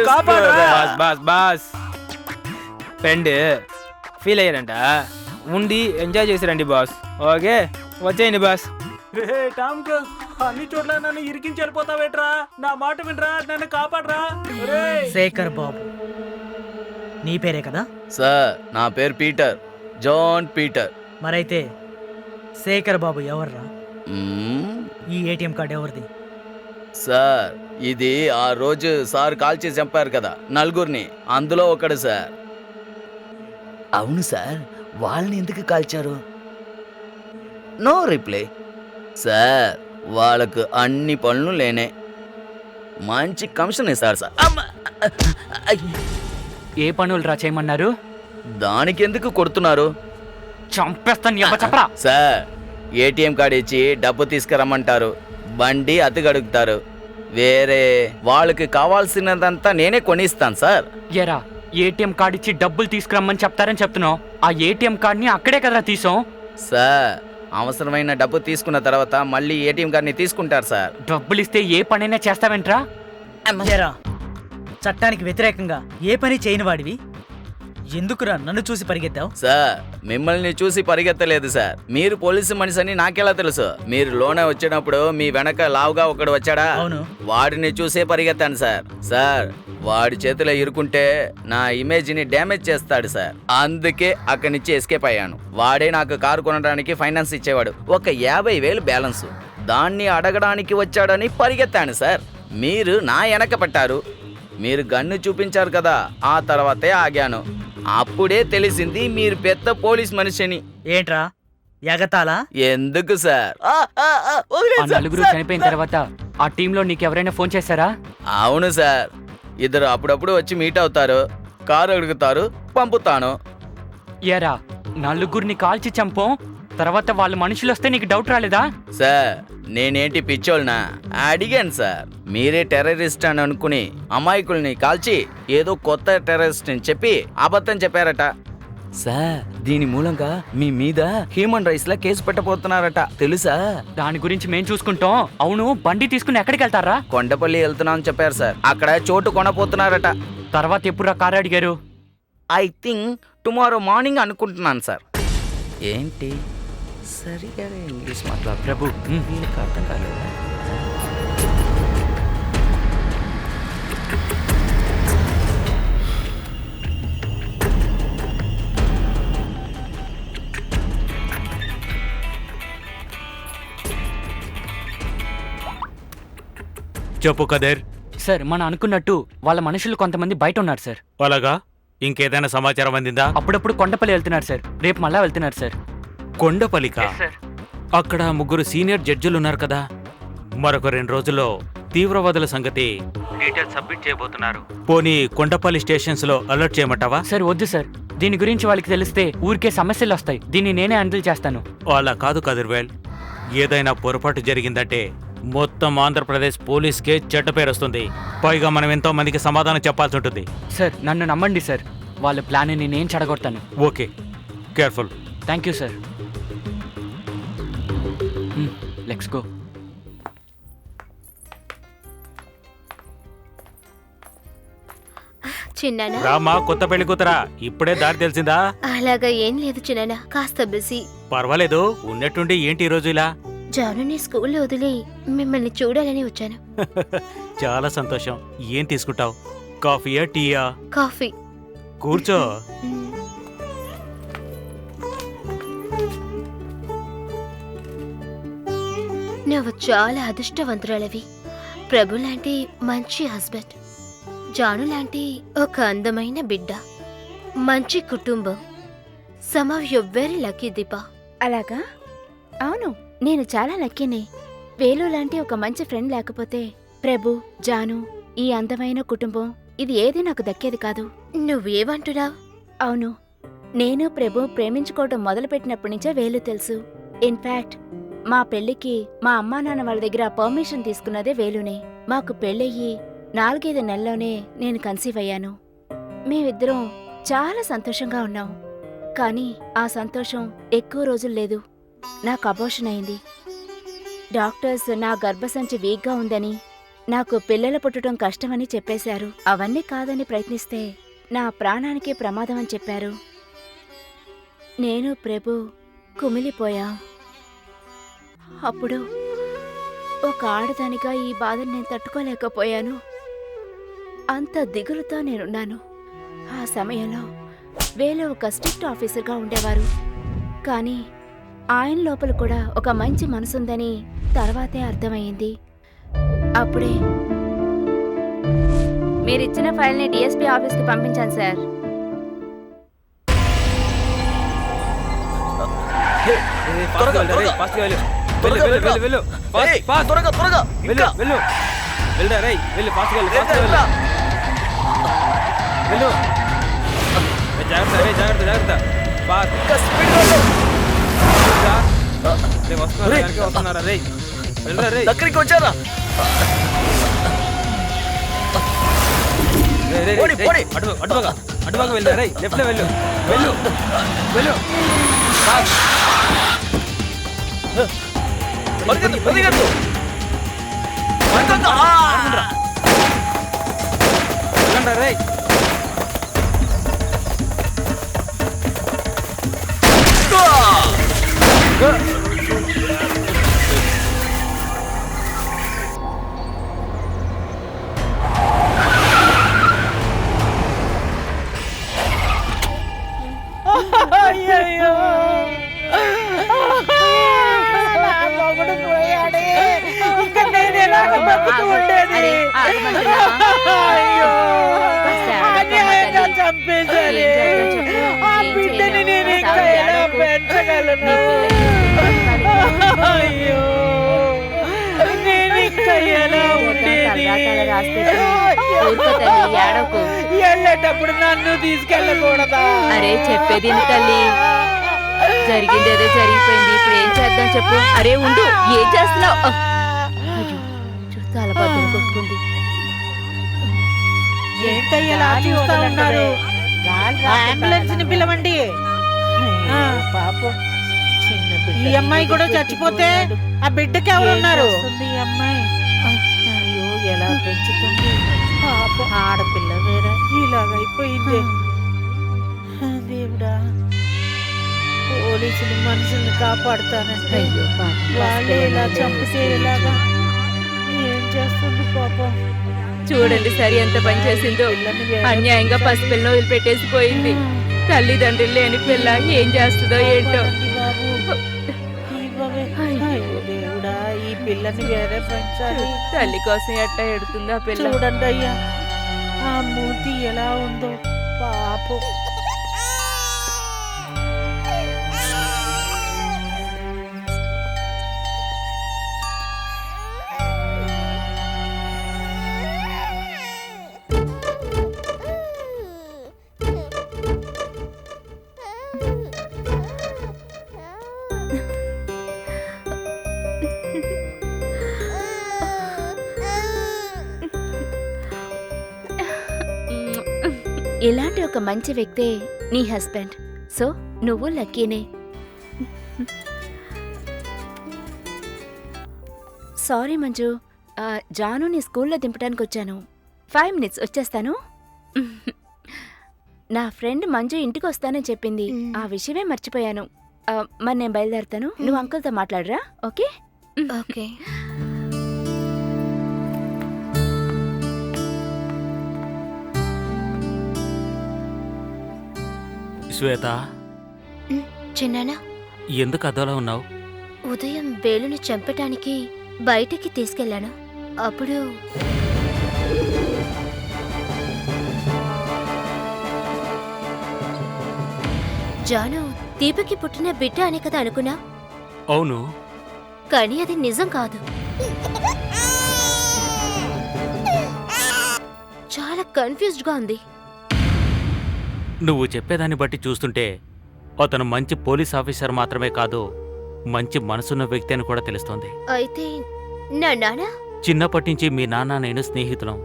Boss boss boss friend feel అయ్యారంట, ఉండి ఎంజాయ్ చేసిరండి బాస్. ఓకే వచ్చేయండి బాస్. అన్ని చోట్ల నన్ను ఇరికించి వెళ్ళిపోతావేట్రా? నా మాట వినరా, నన్ను కాపాడరా. శేఖర్ బాబు నీ పేరే కదా? సార్ నా పేరు పీటర్, జాన్ పీటర్. మరైతే శేఖర్ బాబు ఎవర్రా? ఈ ఏటీఎం కార్డు ఎవరిది? సార్ ఇది ఆ రోజు సార్ కాల్ చేసి చంపారు కదా నలుగురిని, అందులో ఒకడు సార్. అవును సార్, వాళ్ళని ఎందుకు కాల్చారు? నో రిప్లై సార్, వాళ్ళకు అన్ని పనులు లేనే, మంచి కమిషన్ ఇస్తారు సార్. ఏ పనులు రా చేయమన్నారు? దానికి ఎందుకు కొడుతున్నారు? చంపేస్తాను చెప్పరా సార్. ఏటీఎం కార్డు ఇచ్చి డబ్బు తీసుకురమ్మంటారు, బండి అతిగడుగుతారు, వేరే వాళ్ళకి కావాల్సినదంతా నేనే కొనిస్తాను సార్. ఏరా ఏటీఎం కార్డు ఇచ్చి డబ్బులు తీసుకురమ్మని చెప్తారని చెప్తున్నావు, ఆ ఏటీఎం కార్డుని అక్కడే కదరా తీసాం. సార్ అవసరమైన డబ్బు తీసుకున్న తర్వాత మళ్ళీ ఏటీఎం కార్డుని తీసుకుంటారు సార్. డబ్బులు ఇస్తే ఏ పనైనా చేస్తావేంట్రా? ఏరా, చట్టానికి వ్యతిరేకంగా ఏ పని చేయని వాడివి ఎందుకురా నన్ను చూసి పరిగెత్తావు? సార్ మిమ్మల్ని చూసి పరిగెత్తలేదు సార్, మీరు పోలీసు మనిషి అని నాకెలా తెలుసు? మీరు లోన వచ్చేటప్పుడు మీ వెనక లావుగా ఒకడు వచ్చాడా, వాడిని చూసే పరిగెత్తాను సార్. సార్ వాడి చేతిలో ఇరుకుంటే నా ఇమేజ్ ని డ్యామేజ్ చేస్తాడు సార్, అందుకే అక్కడి నుంచి ఎస్కేప్ అయ్యాను. వాడే నాకు కారు కొనడానికి ఫైనాన్స్ ఇచ్చేవాడు, ఒక 50,000 బ్యాలెన్స్, దాన్ని అడగడానికి వచ్చాడని పరిగెత్తాను సార్. మీరు నా వెనక పట్టారు, మీరు గన్ను చూపించారు కదా, ఆ తర్వాతే ఆగాను. అప్పుడే తెలిసింది మీరు పెద్ద పోలీస్ మనిషిని. ఏంట్రా ఎగతాలా? ఎందుకు సార్? నలుగురు చనిపోయిన తర్వాత ఆ టీంలో నీకెవరైనా ఫోన్ చేశారా? అవును సార్, ఇద్దరు అప్పుడప్పుడు వచ్చి మీట్ అవుతారు, కారు అడుగుతారు, పంపుతాను. ఏరా నలుగురిని కాల్చి చంపం, తర్వాత వాళ్ళ మనుషులు వస్తే నీకు డౌట్ రాలేదా? సార్ నేనేంటి పిచ్చోళ్ళనా? అడిగాను సార్, మీరే టెర్రరిస్ట్ అని అనుకుని అమాయకుల్ని కాల్చి ఏదో కొత్త టెర్రరిస్ట్ అని చెప్పి అబద్ధం చెప్పారట సార్. దీని మూలంగా మీ మీద హ్యూమన్ రైట్స్ లా కేసు పెట్టబోతున్నారట, తెలుసా? దాని గురించి మేం చూసుకుంటాం. అవును బండి తీసుకుని ఎక్కడికి వెళ్తారా? కొండపల్లి వెళ్తున్నామని చెప్పారు సార్, అక్కడ చోటు కొనపోతున్నారట. తర్వాత ఎప్పుడు కారు అడిగారు? ఐ థింక్ టుమారో మార్నింగ్ అనుకుంటున్నాను సార్. ఏంటి సరిగా ఇంగ్లీష్ మాట్లాడు ప్రభు, వీళ్ళకి అర్థం కాలేదా? చెప్పు కదేర్. సార్ మనం అనుకున్నట్టు వాళ్ళ మనుషులు కొంతమంది బయట ఉన్నారు సార్. అలాగా? ఇంకేదైనా సమాచారం అందిందా? అప్పుడప్పుడు కొండపల్లి వెళ్తున్నారు సార్, రేపు మళ్ళా వెళ్తున్నారు సార్. కొండపల్లికా? అక్కడ 3 సీనియర్ జడ్జిలు ఉన్నారు కదా, మరొక 2 రోజుల్లో తీవ్రవాదుల సంగతి డీటెయిల్స్ సబ్మిట్ చేయబోతున్నారు. పోనీ కొండపల్లి స్టేషన్స్ లో అలర్ట్ చేయమంటావా? సార్ వద్దు సార్, దీని గురించి వాళ్ళకి తెలిస్తే ఊరికే సమస్యలు వస్తాయి, దీన్ని నేనే హ్యాండిల్ చేస్తాను. అలా కాదు కదిర్వేల్, ఏదైనా పొరపాటు జరిగిందంటే మొత్తం ఆంధ్రప్రదేశ్ పోలీస్కే చెడ్డ పేరు వస్తుంది, పైగా మనం ఎంతో మందికి సమాధానం చెప్పాల్సి ఉంటుంది. సార్ నన్ను నమ్మండి సార్, వాళ్ళ ప్లాన్ ని నేను చెడగొడతాను. Okay, careful. Thank you sir. Let's go. చిన్నానా? రామా కొత్త పెళ్లి కూతురా, ఇప్పుడే దారి తెలిసిందా? అలాగా ఏం లేదు చిన్నానా, కాస్త బిజీ. పర్వాలేదు, ఉన్నట్టుండి ఏంటి ఈ రోజు ఇలా? జానుని స్కూల్లో వదిలి మిమ్మల్ని చూడాలని వచ్చాను. చాలా సంతోషం. ఏం తీసుకుంటావు? కాఫీయా టీయా? కాఫీ. కూర్చో. నువ్వు చాలా అదృష్టవంతురాలవి. ప్రభు లాంటి మంచి హస్బెండ్, జాను లాంటి ఒక అందమైన బిడ్డ, మంచి కుటుంబం. Some of you very lucky Deepa. అలాగా? అవును, నేను చాలా లక్కీనే. వేలు లాంటి ఒక మంచి ఫ్రెండ్ లేకపోతే ప్రభు, జాను, ఈ అందమైన కుటుంబం ఇది ఏది నాకు దక్కేది కాదు. నువ్వేమంటున్నావు? అవును, నేను ప్రభు ప్రేమించుకోవటం మొదలుపెట్టినప్పటి నుంచే వేలు తెలుసు. ఇన్ఫాక్ట్ మా పెళ్లికి మా అమ్మా నాన్న వాళ్ళ దగ్గర పర్మిషన్ తీసుకున్నదే వేలునే. మాకు పెళ్ళయ్యి 4-5 నెలల్లోనే నేను కన్సీవ్ అయ్యాను. మేమిద్దరం చాలా సంతోషంగా ఉన్నాం. కానీ ఆ సంతోషం ఎక్కువ రోజులు లేదు. నాకు అబార్షన్ అయింది. డాక్టర్స్ నా గర్భసంచి వీక్గా ఉందని, నాకు పిల్లలు పుట్టడం కష్టమని చెప్పేశారు. అవన్నీ కాదని ప్రయత్నిస్తే నా ప్రాణానికే ప్రమాదం అని చెప్పారు. నేను ప్రభు కుమిలిపోయా. అప్పుడు ఒక ఆడదానిగా ఈ బాధను నేను తట్టుకోలేకపోయాను. అంత దిగులుతో నేనున్నాను. ఆ సమయంలో వేలు ఒక స్ట్రిక్ట్ ఆఫీసర్గా ఉండేవారు. కానీ ఆయన లోపల కూడా ఒక మంచి మనసుందని తర్వాతే అర్థమైంది. అప్పుడే మీరిచ్చిన ఫైల్ని డిఎస్పీ ఆఫీస్కి పంపించాను సార్. దగ్గరికి వచ్చారా? అటుబాగా వెళ్ళు, రై లెఫ్ట్ లో వెళ్ళు, వెళ్ళు వెళ్ళు. రై అయ్యయ్యో, నా మొగుడు పోయాడే. ఇక నేను ఎలాగ బతుకు ఉండేది? అయ్యో, అన్యాయంగా చంపేశారే. ఆ బిడ్డని నేను ఇంకా ఎలా పెంచగలను? అయ్యో, నేను ఇంకా ఎలా ఉండేది? వెళ్ళేటప్పుడు నన్ను తీసుకెళ్ళకూడదా? అరే చెప్పేది తల్లి, జరిగిందేదో జరిగిపోయింది. ఇప్పుడు ఏం చేద్దాం చెప్పు. అరే ఉండు, ఏం చేస్తున్నావు? చాలా బద్దలు కొట్టుకుంది. ఏంటయ్యలా చూస్తా ఉన్నారు? అంబులెన్స్ ని పిలవండి. పాపం చిన్న బిడ్డ. ఈ అమ్మాయి కూడా చచ్చిపోతే ఆ బిడ్డకి ఎవరున్నారు? ఈ అమ్మాయి అయ్యో ఎలా పెంచుతుంది. పాపం ఆడపిల్ల వేరే ఇలాగైపోయింది. దేవుడా, పోలీసులు మనుషుల్ని కాపాడుతానంటే వాళ్ళే ఇలా చంపితే ఎలాగా? ఏం చేస్తుంది పాపం? చూడండి సరి ఎంత పని చేసిందో. అన్యాయంగా పసిపిల్లని వదిలిపెట్టేసిపోయింది. తల్లిదండ్రులు లేని పిల్ల ఏం చేస్తుందో ఏంటో. దేవుడా, ఈ పిల్లని వేరే పెంచాలి. తల్లి కోసం ఎట్టా ఎడుతుందో ఆ పిల్ల. చూడండి అయ్యా, ఆ మూతి ఎలా ఉందో పాపం. ఇలాంటి ఒక మంచి వ్యక్తే నీ హస్బెండ్. సో నువ్వు లక్కీనే. సారీ మంజు, జాను నీ స్కూల్లో దింపడానికి వచ్చాను. 5 minutes వచ్చేస్తాను. నా ఫ్రెండ్ మంజు ఇంటికి వస్తానని చెప్పింది. ఆ విషయమే మర్చిపోయాను. మరి నేను బయలుదేరుతాను. నువ్వు అంకుల్తో మాట్లాడరా? Okay okay. శ్వేత, చిన్నానా, ఎందుకు అదోలా ఉన్నావు? ఉదయం వేలుని చంపటానికి బయటికి తీసుకెళ్ళాను. అప్పుడు జాను దీపకి పుట్టిన బిడ్డ అని కదా అనుకున్నా, అవును. కానీ అది నిజం కాదు. చాలా కన్ఫ్యూజ్డ్ గా ఉంది. నువ్వు చెప్పేదాన్ని బట్టి చూస్తుంటే అతను మంచి పోలీస్ ఆఫీసర్ మాత్రమే కాదు, మంచి మనసున్న వ్యక్తి అని కూడా తెలుస్తోంది. అయితే నా నాన్న చిన్నప్పటి నుంచి మీ నాన్న నేను స్నేహితులం.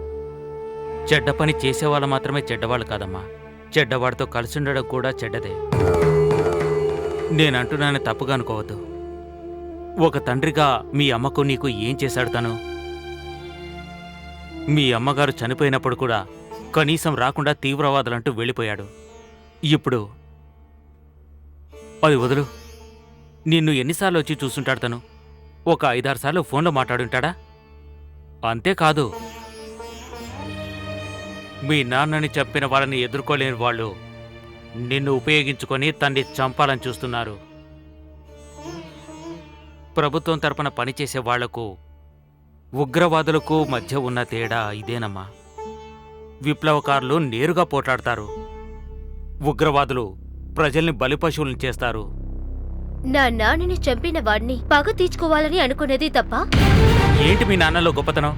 చెడ్డ పని చేసేవాళ్ళు మాత్రమే చెడ్డవాళ్ళు కాదమ్మా, చెడ్డవాడితో కలిసి ఉండడం కూడా చెడ్డదే. నేనంటున్నానని తప్పుగా అనుకోవద్దు. ఒక తండ్రిగా మీ అమ్మకు నీకు ఏం చేశాడు తను? మీ అమ్మగారు చనిపోయినప్పుడు కూడా కనీసం రాకుండా తీవ్రవాదులంటూ వెళ్ళిపోయాడు. ఇప్పుడు అది వదులు. నిన్ను ఎన్నిసార్లు వచ్చి చూస్తుంటాడు తను? ఒక 5-6 సార్లు ఫోన్లో మాట్లాడుంటాడా? అంతేకాదు, మీ నాన్నని చంపిన వాళ్ళని ఎదుర్కోలేని వాళ్ళు నిన్ను ఉపయోగించుకొని తన్ని చంపాలని చూస్తున్నారు. ప్రభుత్వం తరపున పనిచేసే వాళ్లకు ఉగ్రవాదులకు మధ్య ఉన్న తేడా ఇదేనమ్మా. విప్లవకారులు నేరుగా పోట్లాడతారు, ఉగ్రవాదులు ప్రజల్ని బలిపశువులను చేస్తారు. నా నాన్నని చంపిన వాడిని పగ తీర్చుకోవాలని అనుకునేది తప్ప? ఏంటి మీ నాన్నలో గొప్పతనం?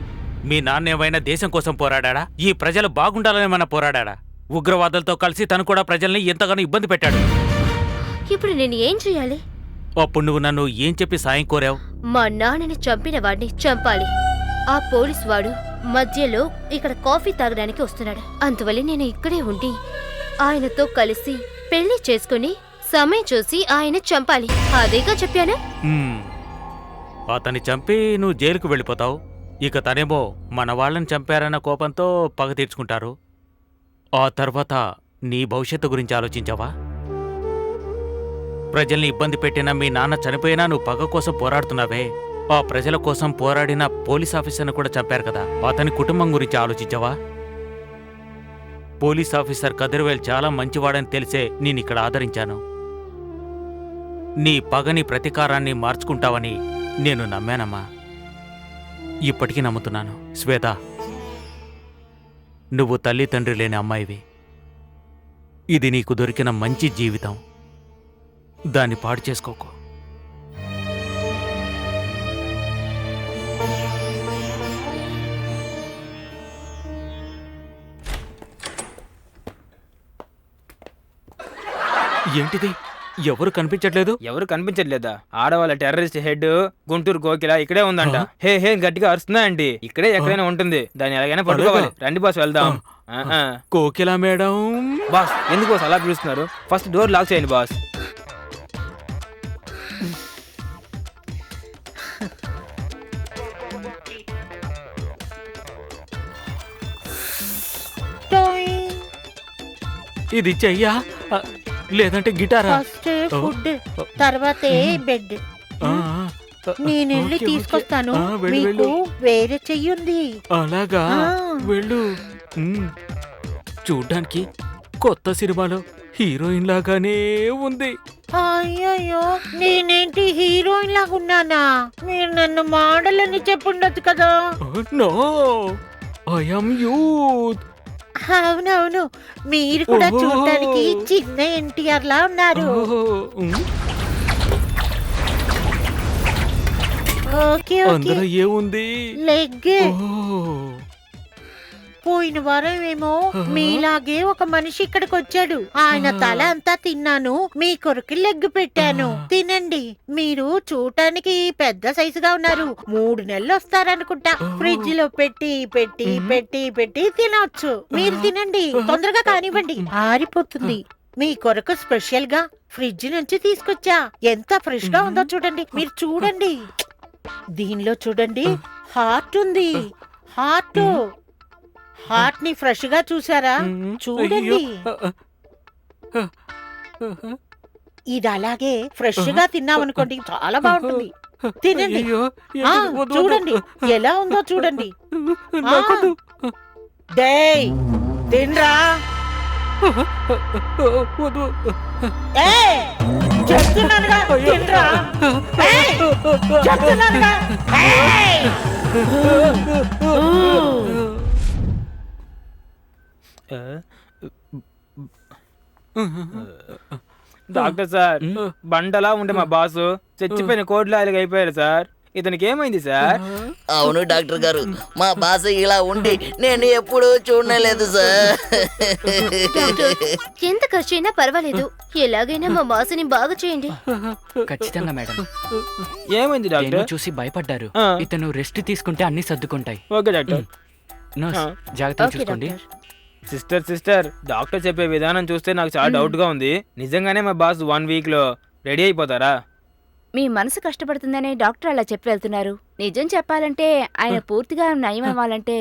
మీ నాన్న ఏమైనా దేశం కోసం పోరాడా? ఈ ప్రజలు బాగుండాలని పోరాడా? ఉగ్రవాదులతో కలిసి తను కూడా ప్రజల్ని ఎంతగానో ఇబ్బంది పెట్టాడు. ఇప్పుడు నేను ఏం చెయ్యాలి? అప్పుడు నువ్వు నన్ను ఏం చెప్పి సాయం కోరావు? మా నాన్నని చంపిన వాడిని చంపాలి. ఆ పోలీస్ వాడు మధ్యలో ఇక్కడ కాఫీ తాగడానికి వస్తున్నాడు. అందువల్ల నేను ఇక్కడే ఉండి ఆయనతో కలిసి పెళ్లి చేసుకుని సమయం చూసి ఆయన చంపాలి. అదేగా చెప్పాను. అతన్ని చంపి నువ్వు జైలుకు వెళ్ళిపోతావు. ఇక తనేమో మన వాళ్ళని చంపారన్న కోపంతో పగ తీర్చుకుంటారు. ఆ తర్వాత నీ భవిష్యత్తు గురించి ఆలోచించావా? ప్రజల్ని ఇబ్బంది పెట్టిన మీ నాన్న చనిపోయినా నువ్వు పగ కోసం పోరాడుతున్నావే, ఆ ప్రజల కోసం పోరాడిన పోలీస్ ఆఫీసర్ని కూడా చంపారు కదా, అతని కుటుంబం గురించి ఆలోచించావా? పోలీస్ ఆఫీసర్ కదిర్వేల్ చాలా మంచివాడని తెలిసే నేనిక్కడ ఆదరించాను. నీ పగని ప్రతీకారాన్ని మార్చుకుంటావని నేను నమ్మానమ్మా. ఇప్పటికీ నమ్ముతున్నాను. శ్వేత, నువ్వు తల్లి తండ్రి లేని అమ్మాయివి. ఇది నీకు దొరికిన మంచి జీవితం, దాన్ని పాడు చేసుకోకు. ఏంటిది? ఎవరు కనిపించట్లేదు? ఎవరు కనిపించట్లేదా? ఆడవాళ్ళ టెర్రరిస్ట్ హెడ్ గుంటూరు కోకిల ఇక్కడే ఉందంట. హే హే గట్టిగా అరుస్తుందా అండి? ఇక్కడే ఎక్కడైనా ఉంటుంది, దాన్ని ఎలాగైనా పట్టుకోవాలి. రండి బాస్, వెళ్దాం. కోకిల మేడం. బాస్, ఎందుకు బాస్ అలా పిలుస్తున్నారు? ఫస్ట్ డోర్ లాక్ చేయండి బాస్. ఇది చెయ్యా లేదంటే గిటారా? ఫస్ట్ ఫుడ్, తర్వాతే బెడ్. నేనెళ్ళి తీసుకొస్తాను. మీకు వేరే చెయ్యుంది. అలాగా, వెళ్ళు. చూడ్డానికి కొత్త సినిమాలో హీరోయిన్ లాగానే ఉంది. అయ్యయ్యో, నేనేంటి హీరోయిన్ లాగా ఉన్నానా? మీరు నన్ను మోడల్ అని చెప్పుండొచ్చు కదా. No, I am youth. అవునవును, మీరు కూడా చూడటానికి చిన్న ఎన్టీఆర్ లా ఉన్నారు. ఓకే అందులో ఏముంది? లెగ్. పోయిన వారం ఏమో మీలాగే ఒక మనిషి ఇక్కడికి వచ్చాడు. ఆయన తల అంతా తిన్నాను, మీ కొరకు లెగ్ పెట్టాను, తినండి. మీరు చూడటానికి పెద్ద సైజుగా ఉన్నారు. 3 నెలలు వస్తారనుకుంటా. ఫ్రిడ్జ్ లో పెట్టి పెట్టి పెట్టి పెట్టి తినొచ్చు. మీరు తినండి, తొందరగా కానివ్వండి, ఆరిపోతుంది. మీ కొరకు స్పెషల్ గా ఫ్రిడ్జ్ నుంచి తీసుకొచ్చా. ఎంత ఫ్రెష్ గా ఉందో చూడండి. మీరు చూడండి, దీనిలో చూడండి, హార్ట్ ఉంది. హార్ట్ ని ఫ్రెష్ గా చూసారా? చూడండి, ఇది అలాగే ఫ్రెష్ గా తిన్నామనుకోండి, చాలా బాగుంటుంది. తినండి, చూడండి ఎలా ఉందో చూడండి. డేయ్, తినరా. వద్దు. ఏయ్, చెప్తున్నానుగా, తినరా. ఏయ్, చెప్తున్నానుగా. ఏయ్. డాక్టర్ సార్, బండలా ఉండే మా బాసు చచ్చిపోయిన కోట్లాయిలుగా అయిపోయారు సార్. ఇతనికి ఏమైంది సార్? అవును డాక్టర్ గారు, మా బాస ఇలా ఉండి నేను ఎప్పుడూ చూడలేదు సార్. ఎంత ఖర్చు అయినా పర్వాలేదు, ఎలాగైనా మా బాసుని బాగు చేయండి. ఖచ్చితంగా మేడం. ఏమైంది డాక్టర్? దేన్నో చూసి భయపడ్డారు. ఆ. ఇతను రెస్ట్ తీసుకుంటే అన్ని సర్దుకుంటాయి. Okay doctor. నర్స్, ఆ. జాగ్రత్తగా ఓకే చూసుకోండి. డాక్టర్. సిస్టర్, డాక్టర్ చెప్పే విధానం చూస్తే నాకు చాలా డౌట్ గా ఉంది. నిజంగానే మా బాస్ 1 వీక్ లో రెడీ అయిపోతారా? మీ మనసు కష్టపడుతుందనే డాక్టర్ అలా చెప్పి వెళ్తున్నారు. నిజం చెప్పాలంటే ఆయన పూర్తిగా నయం అవ్వాలంటే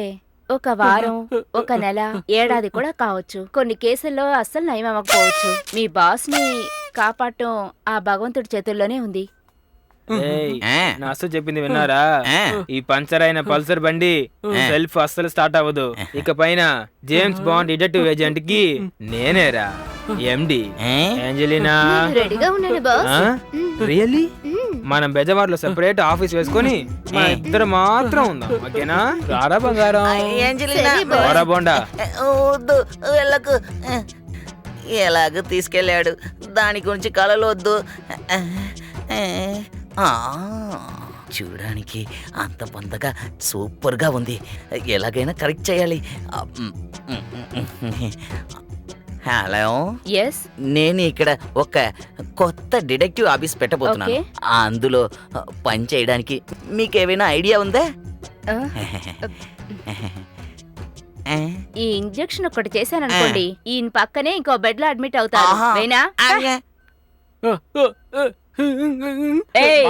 1 వారం, 1 నెల, ఏడాది కూడా కావచ్చు. కొన్ని కేసుల్లో అస్సలు నయం అవ్వకపోవచ్చు. మీ బాస్ ని కాపాడటం ఆ భగవంతుడి చేతుల్లోనే ఉంది. ఏయ్, ఆ. నర్సు చెప్పింది విన్నారా? ఆ. ఈ పంచర్ అయిన పల్సర్ బండి సెల్ఫ్ అస్సలు స్టార్ట్ అవ్వదు. ఇక పైన జేమ్స్ బాండ్ డిటెక్టివ్ ఏజెంట్ కి నేనేరా ఎండి. ఏ? ఏంజలినా, నేను రెడీగా ఉన్నాను బాస్. రియల్లీ? మనం బెజవాడలో సెపరేట్ ఆఫీస్ వేసుకొని మన ఇద్దరు మాత్రం ఉందాం, ఓకేనా? రారా బంగారం. ఏంజలినా, సరే బాస్. రారా బోండా. వద్దు, వెళ్ళకు. ఎలాగ తీసుకెళ్ళాడు, దాని గురించి కలలు వద్దు. ఆ, చూడడానికి అంత పొందగా సూపర్గా ఉంది. ఎలాగైనా కరెక్ట్ చేయాలి. హలో, ఎస్, నేను ఇక్కడ ఒక కొత్త డిటెక్టివ్ ఆఫీస్ పెట్టబోతున్నాను. ఓకే. అందులో పని చేయడానికి మీకేమైనా ఐడియా ఉందా? ఈ ఇంజెక్షన్ ఒకటి చేశాననుకోండి, ఈయన పక్కనే ఇంకో బెడ్ లో అడ్మిట్ అవుతారు. ఆహా. వేనా? అయ్యే. ఏయ్,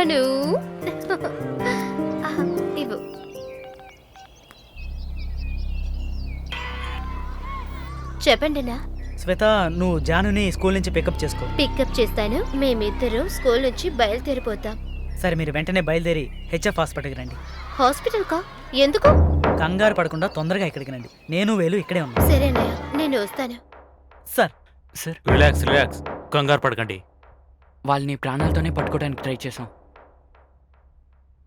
జాను ఇవ్వు. చెప్పండి నా. శ్వేత, నువ్వు జానుని స్కూల్ నుంచి పికప్ చేసుకో. పికప్ చేస్తాను. మేమిద్దరం స్కూల్ నుంచి బయలుదేరిపోతాం. సరే, మీరు వెంటనే బయలుదేరి హెచ్ఎఫ్ హాస్పిటల్కి రండి. హాస్పిటల్ కా? ఎందుకు? కంగారు పడకుండా తొందరగా ఇక్కడికి రండి. నేను వేలు ఇక్కడే ఉన్నా. సరేనయ్య, నేను వస్తాను. సార్. సార్, రిలాక్స్ రిలాక్స్, కంగారు పడకండి. వాళ్ళని ప్రాణాలతోనే పట్టుకోవడానికి ట్రై చేసాం,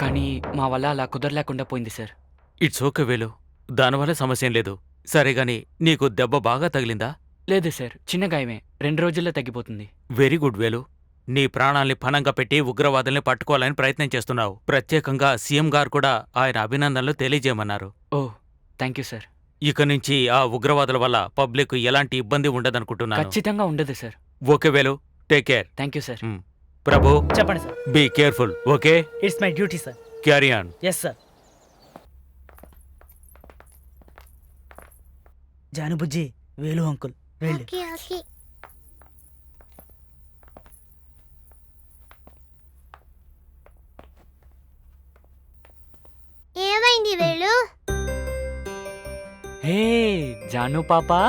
కానీ మా వల్ల అలా కుదరలేకుండా పోయింది సార్. ఇట్స్ ఓకే వేలు, దానివల్ల సమస్య ఏం లేదు. సరే గాని నీకు దెబ్బ బాగా తగిలిందా? లేదు సార్, చిన్న గాయమే, 2 రోజుల్లో తగ్గిపోతుంది. వెరీ గుడ్ వేలు, నీ ప్రాణాల్ని పణంగా పెట్టి ఉగ్రవాదుల్ని పట్టుకోవాలని ప్రయత్నం చేస్తున్నావు. ప్రత్యేకంగా సీఎం గారు కూడా ఆయన అభినందనలు తెలియజేయమన్నారు. ఓ, థ్యాంక్ యూ సార్. ఇక నుంచి ఆ ఉగ్రవాదుల వల్ల పబ్లిక్ ఎలాంటి ఇబ్బంది ఉండదనుకుంటున్నాను. ఖచ్చితంగా ఉండదు sir. Okay Velu, take care. Thank you sir. Prabhu, చెప్పండి sir. Be careful. Okay, it's my duty sir. Carry on. Yes sir. Janu Bujji, Velu uncle వెళ్ళు. ఏమైంది వేలు? హే జాను పాపా,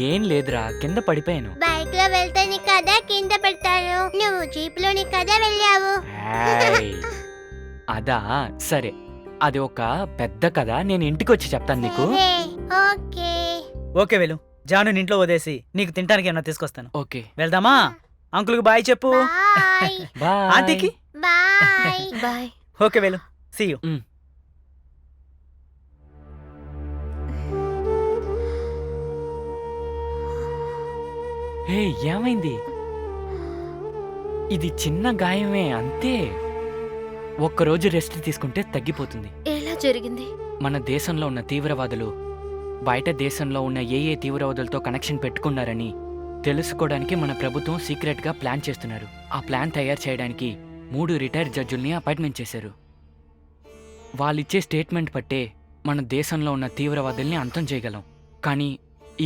ఏం లేదురా, కింద పడిపోయాను. బైక్ లో వెళ్తాను కదా కింద పెడతాను. నువ్వు జీప్ లోని కదా వెళ్ళావు. ఏయ్, అదా సరే, అది ఒక పెద్ద కథ, నేను ఇంటికి వచ్చి చెప్తాను నీకు. ఓకే. ఓకే వేలు, జాను ఇంట్లో వదిలేసి నీకు తినడానికి ఏమన్నా తీసుకొస్తాను. ఓకే, వెళ్దామా? అంకుల్కి బాయ్ చెప్పు. బాయ్. ఆంటీకి బాయ్. బాయ్. ఓకే వేలు, సీ యూ. హే, ఏమైంది? ఇది చిన్న గాయమే, అంతే. ఒక్కరోజు రెస్ట్ తీసుకుంటే తగ్గిపోతుంది. ఎలా జరిగింది? మన దేశంలో ఉన్న తీవ్రవాదులు బయట దేశంలో ఉన్న ఏ తీవ్రవాదులతో కనెక్షన్ పెట్టుకున్నారని తెలుసుకోవడానికి మన ప్రభుత్వం సీక్రెట్గా ప్లాన్ చేస్తున్నారు. ఆ ప్లాన్ తయారు చేయడానికి 3 రిటైర్డ్ జడ్జుల్ని అపాయింట్మెంట్ చేశారు. వాళ్ళిచ్చే స్టేట్మెంట్ పట్టే మన దేశంలో ఉన్న తీవ్రవాదుల్ని అంతం చేయగలం. కానీ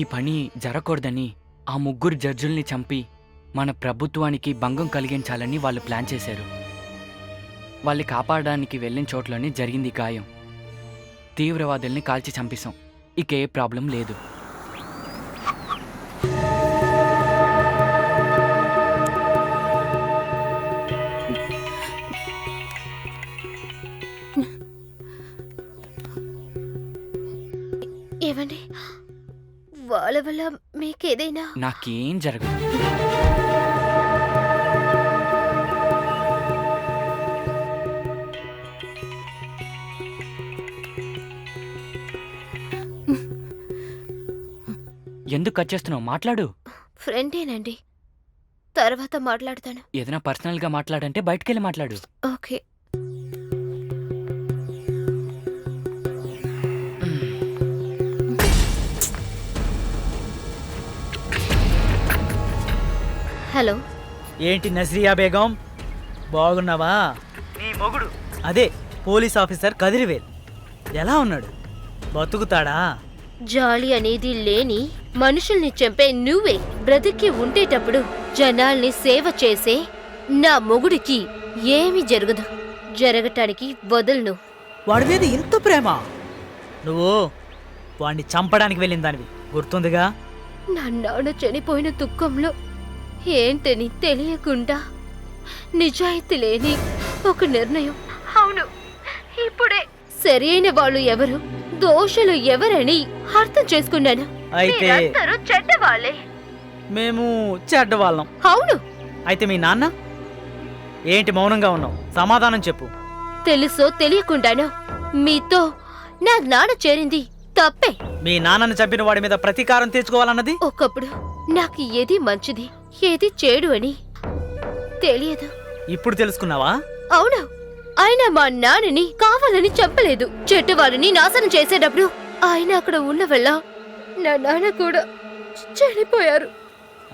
ఈ పని జరగకూడదని ఆ 3 జడ్జుల్ని చంపి మన ప్రభుత్వానికి భంగం కలిగించాలని వాళ్ళు ప్లాన్ చేశారు. వాళ్ళని కాపాడడానికి వెళ్ళిన చోట్లోనే జరిగింది గాయం. తీవ్రవాదుల్ని కాల్చి చంపేశాం. ఇక ఏ ప్రాబ్లం లేదు. ఏమండి, వాళ్ళ వల్ల మీకేదైనా? నాకేం జరగదు. ఎందుకు కట్ చేస్తున్నావు? మాట్లాడు. ఫ్రెండేనండి, తర్వాత మాట్లాడతాను. ఏదైనా పర్సనల్గా మాట్లాడంటే బయటకెళ్ళి మాట్లాడు. ఓకే. హలో. ఏంటి నజ్రియా బేగం, బాగున్నావా? నీ మొగుడు అదే పోలీస్ ఆఫీసర్ కదిరివేల్ ఎలా ఉన్నాడు? బతుకుతాడా? జాలి అనేది లేని మనుషుల్ని చంపే నువ్వే బ్రతికి ఉండేటప్పుడు జనాల్ని సేవ చేసే నా మొగుడికి ఏమీ జరగదు. జరగటానికి వదలను. వాడి మీద ఇంత ప్రేమ? నువ్వు వాడిని చంపడానికి వెళ్ళిన దానివి, గుర్తుందిగా? నా నాన్న చనిపోయిన దుఃఖంలో ఏంటని తెలియకుండా నిజాయితీ లేని ఒక నిర్ణయం. అవును, ఇప్పుడే సరి అయిన వాళ్ళు ఎవరు, దోషులు ఎవరని అర్థం చేసుకున్నాను. అయితే చెడ్డవాళ్ళే. మేము చెడ్డవాళ్ళం. అవును. అయితే మీ నాన్న ఏంటి మౌనంగా ఉన్నావు? సమాధానం చెప్పు. తెలుసో తెలియకుండానో మీతో నా నాన్న చేరింది తప్పే. మీ నాన్నను చంపిన వాడి మీద ప్రతీకారం తీర్చుకోవాలన్నది ఒకప్పుడు నాకు ఏది మంచిది ఏది చెడు అని తెలియదు. ఇప్పుడు తెలుసుకున్నావా? అవును, ఆయన మా నాన్నని కావాలని చంపలేదు. చెట్టు వాళ్ళని నాశనం చేసేటప్పుడు ఆయన అక్కడ ఉన్న వల్ల నా నాన్న కూడా చనిపోయారు.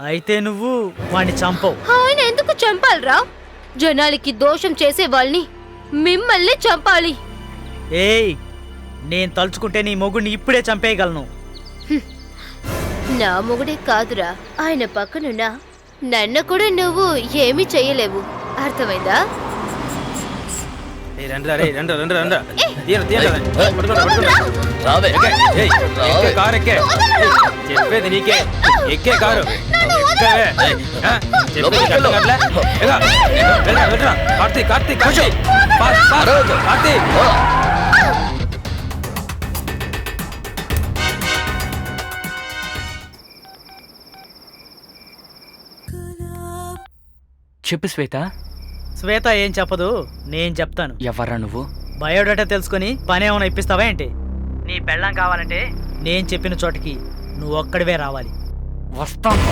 అయితే నువ్వు వాడిని చంపవు. ఆయన ఎందుకు చంపాలరా? జనాలకి దోషం చేసే వాళ్ళని మిమ్మల్ని చంపాలి. ఏయ్, నేను తలుచుకుంటే నీ మొగుడిని ఇప్పుడే చంపేయగలను. నా మొగుడే కాదురా, ఆయన పక్కనున్నా నన్ను కూడా నువ్వు ఏమీ చెయ్యలేవు. అర్థమైందా? రండి రే రండి రండి రండి కారు ఎక్కే చెప్పేది నీకే ఎక్కే కారు కార్తీక్ కార్తీక్ కార్తీక్ కార్తీక్ చెప్పు శ్వేత. శ్వేత ఏం చెప్పదు, నేను చెప్తాను. ఎవర్రా నువ్వు? బయోడేటా తెలుసుకొని పని ఏమైనా ఇప్పిస్తావా ఏంటి? నీ పెళ్ళం కావాలంటే నేను చెప్పిన చోటికి నువ్వు ఒక్కడివే రావాలి. వస్తాను.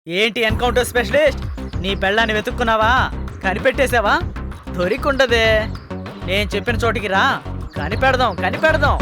ఏంటి ఎన్కౌంటర్ స్పెషలిస్ట్, నీ పెళ్ళాన్ని వెతుక్కున్నావా? కనిపెట్టేశావా? దొరికుండదే. నేను చెప్పిన చోటికి రా, కనిపెడదాం కనిపెడదాం.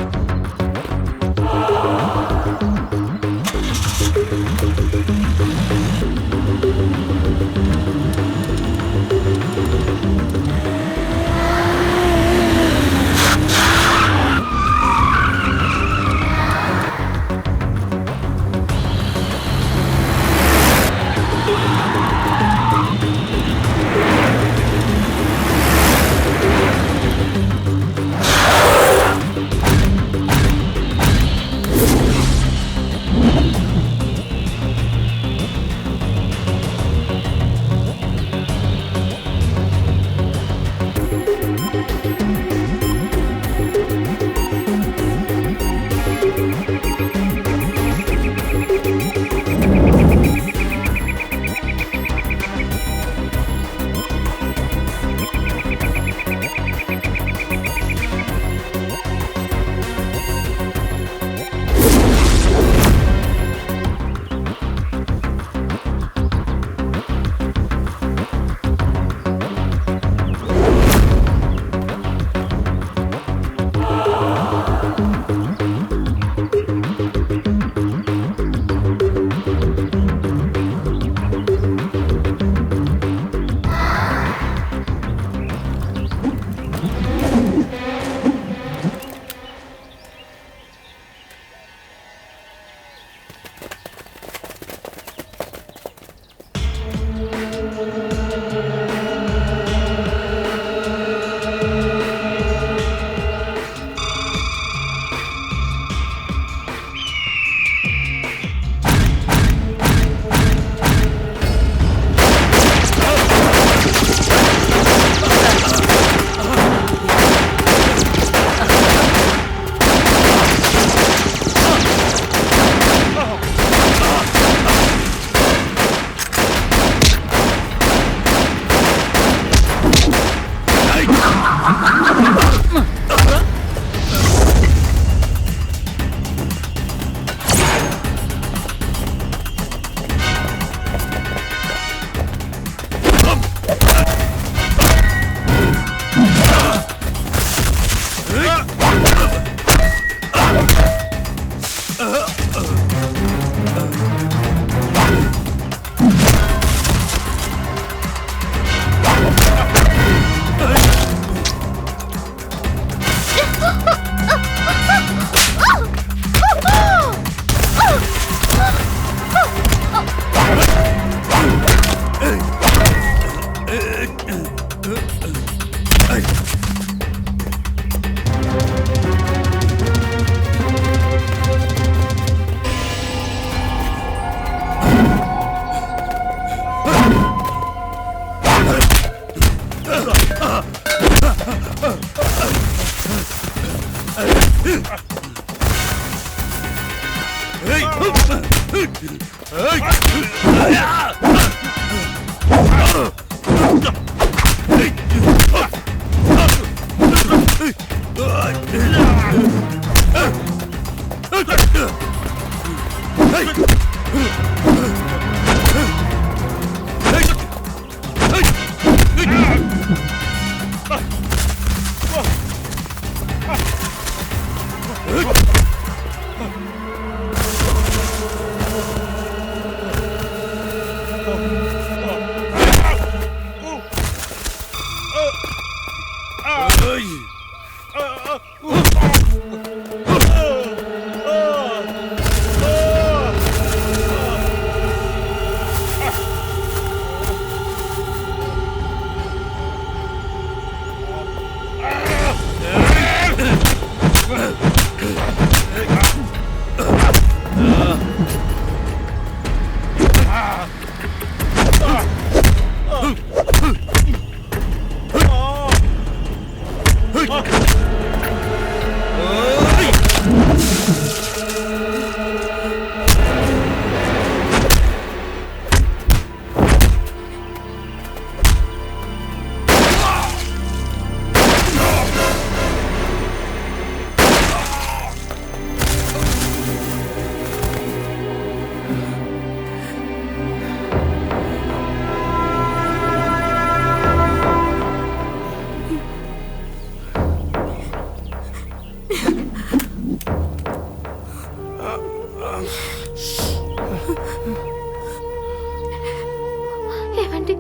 ఏమండి,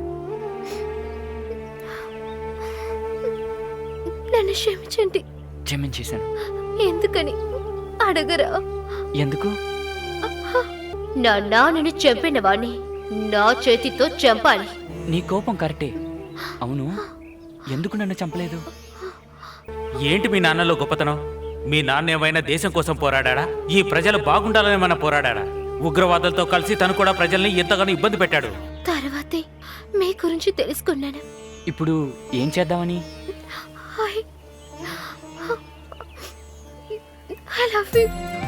నన్ను క్షమించండి. క్షమించేశాను. ఎందుకని అడగరా? ఎందుకు? నా నాన్నని చంపిన వాణ్ణి నా చేతితో చంపాలి. నీ కోపం కరెక్టే. అవును, ఎందుకు నన్ను చంపలేదు? ఏంటి మీ నాన్నలో గొప్పతనం? మీ నాన్న ఏమైనా దేశం కోసం పోరాడా? ఈ ప్రజలు బాగుండాలని ఏమైనా పోరాడా? ఉగ్రవాదులతో కలిసి తను కూడా ప్రజల్ని ఎంతగానో ఇబ్బంది పెట్టాడు. తర్వాతే మీ గురించి తెలుసుకున్నాను. ఇప్పుడు ఏం చేద్దామని? I love you.